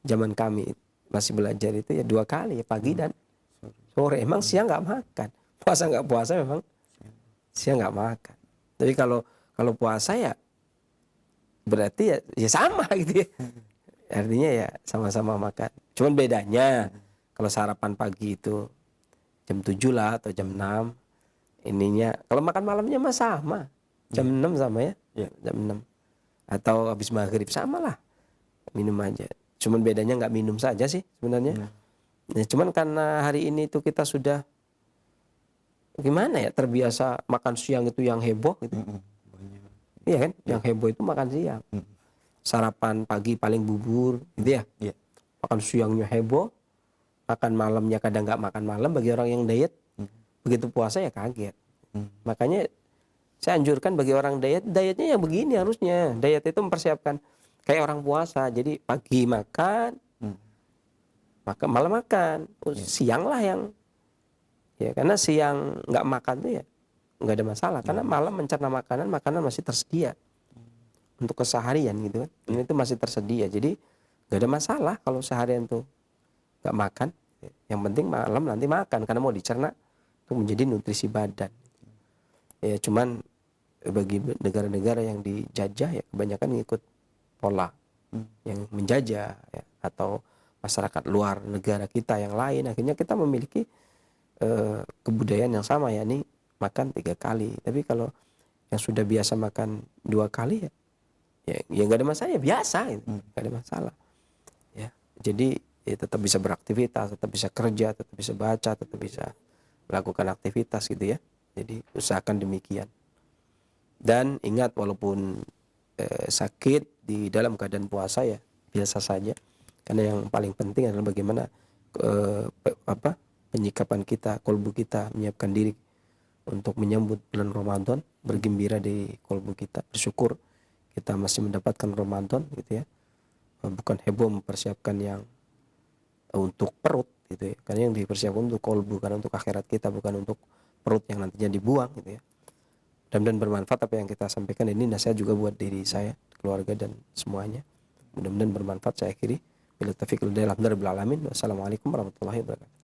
zaman kami masih belajar itu ya 2 kali ya, pagi dan sore. Emang siang nggak makan. Puasa nggak puasa memang siang nggak makan. Tapi kalau puasa ya berarti ya sama gitu ya. Artinya ya sama-sama makan. Cuman bedanya kalau sarapan pagi itu jam 7 lah atau jam 6. Ininya kalau makan malamnya mah sama. Jam 6 sama ya. Jam 6. Atau habis maghrib sama lah. Minum aja. Cuman bedanya nggak minum saja sih sebenarnya. Ya, cuman karena hari ini itu kita sudah gimana ya, terbiasa makan siang itu yang heboh gitu. Iya kan? Yang heboh itu makan siang. Sarapan pagi paling bubur gitu ya. Makan siangnya heboh. Makan malamnya kadang nggak makan malam bagi orang yang diet. Begitu puasa ya kaget. Makanya saya anjurkan bagi orang dietnya yang begini harusnya. Diet itu mempersiapkan kayak orang puasa. Jadi pagi makan, malam makan, siang lah yang ya, karena siang nggak makan tuh ya nggak ada masalah. Karena malam mencerna makanan masih tersedia untuk keseharian gitu kan. Ini itu masih tersedia. Jadi nggak ada masalah kalau seharian tuh nggak makan. Yang penting malam nanti makan karena mau dicerna untuk menjadi nutrisi badan. Ya cuman bagi negara-negara yang dijajah ya kebanyakan ngikut pola yang menjajah ya, atau masyarakat luar negara kita yang lain, akhirnya kita memiliki kebudayaan yang sama, ya ini makan 3 kali. Tapi kalau yang sudah biasa makan 2 kali ya nggak ada masalah, ya biasa gitu. Nggak ada masalah ya. Jadi ya tetap bisa beraktivitas, tetap bisa kerja, tetap bisa baca, tetap bisa melakukan aktivitas gitu ya. Jadi usahakan demikian. Dan ingat, walaupun sakit di dalam keadaan puasa ya biasa saja. Karena yang paling penting adalah bagaimana penyikapan kita, kolbu kita, menyiapkan diri untuk menyambut bulan Ramadan, bergembira di kolbu kita, bersyukur kita masih mendapatkan Ramadan gitu ya. Bukan heboh mempersiapkan yang untuk perut gitu ya. Karena yang dipersiapkan untuk kolbu, karena untuk akhirat kita, bukan untuk perut yang nantinya dibuang gitu ya. Mudah-mudahan bermanfaat apa yang kita sampaikan ini. Nasihat juga buat diri saya, keluarga dan semuanya. Mudah-mudahan bermanfaat. Saya akhiri. Bila taufiq wal hidayah, alhamdulillah rabbil alamin. Wassalamualaikum warahmatullahi wabarakatuh.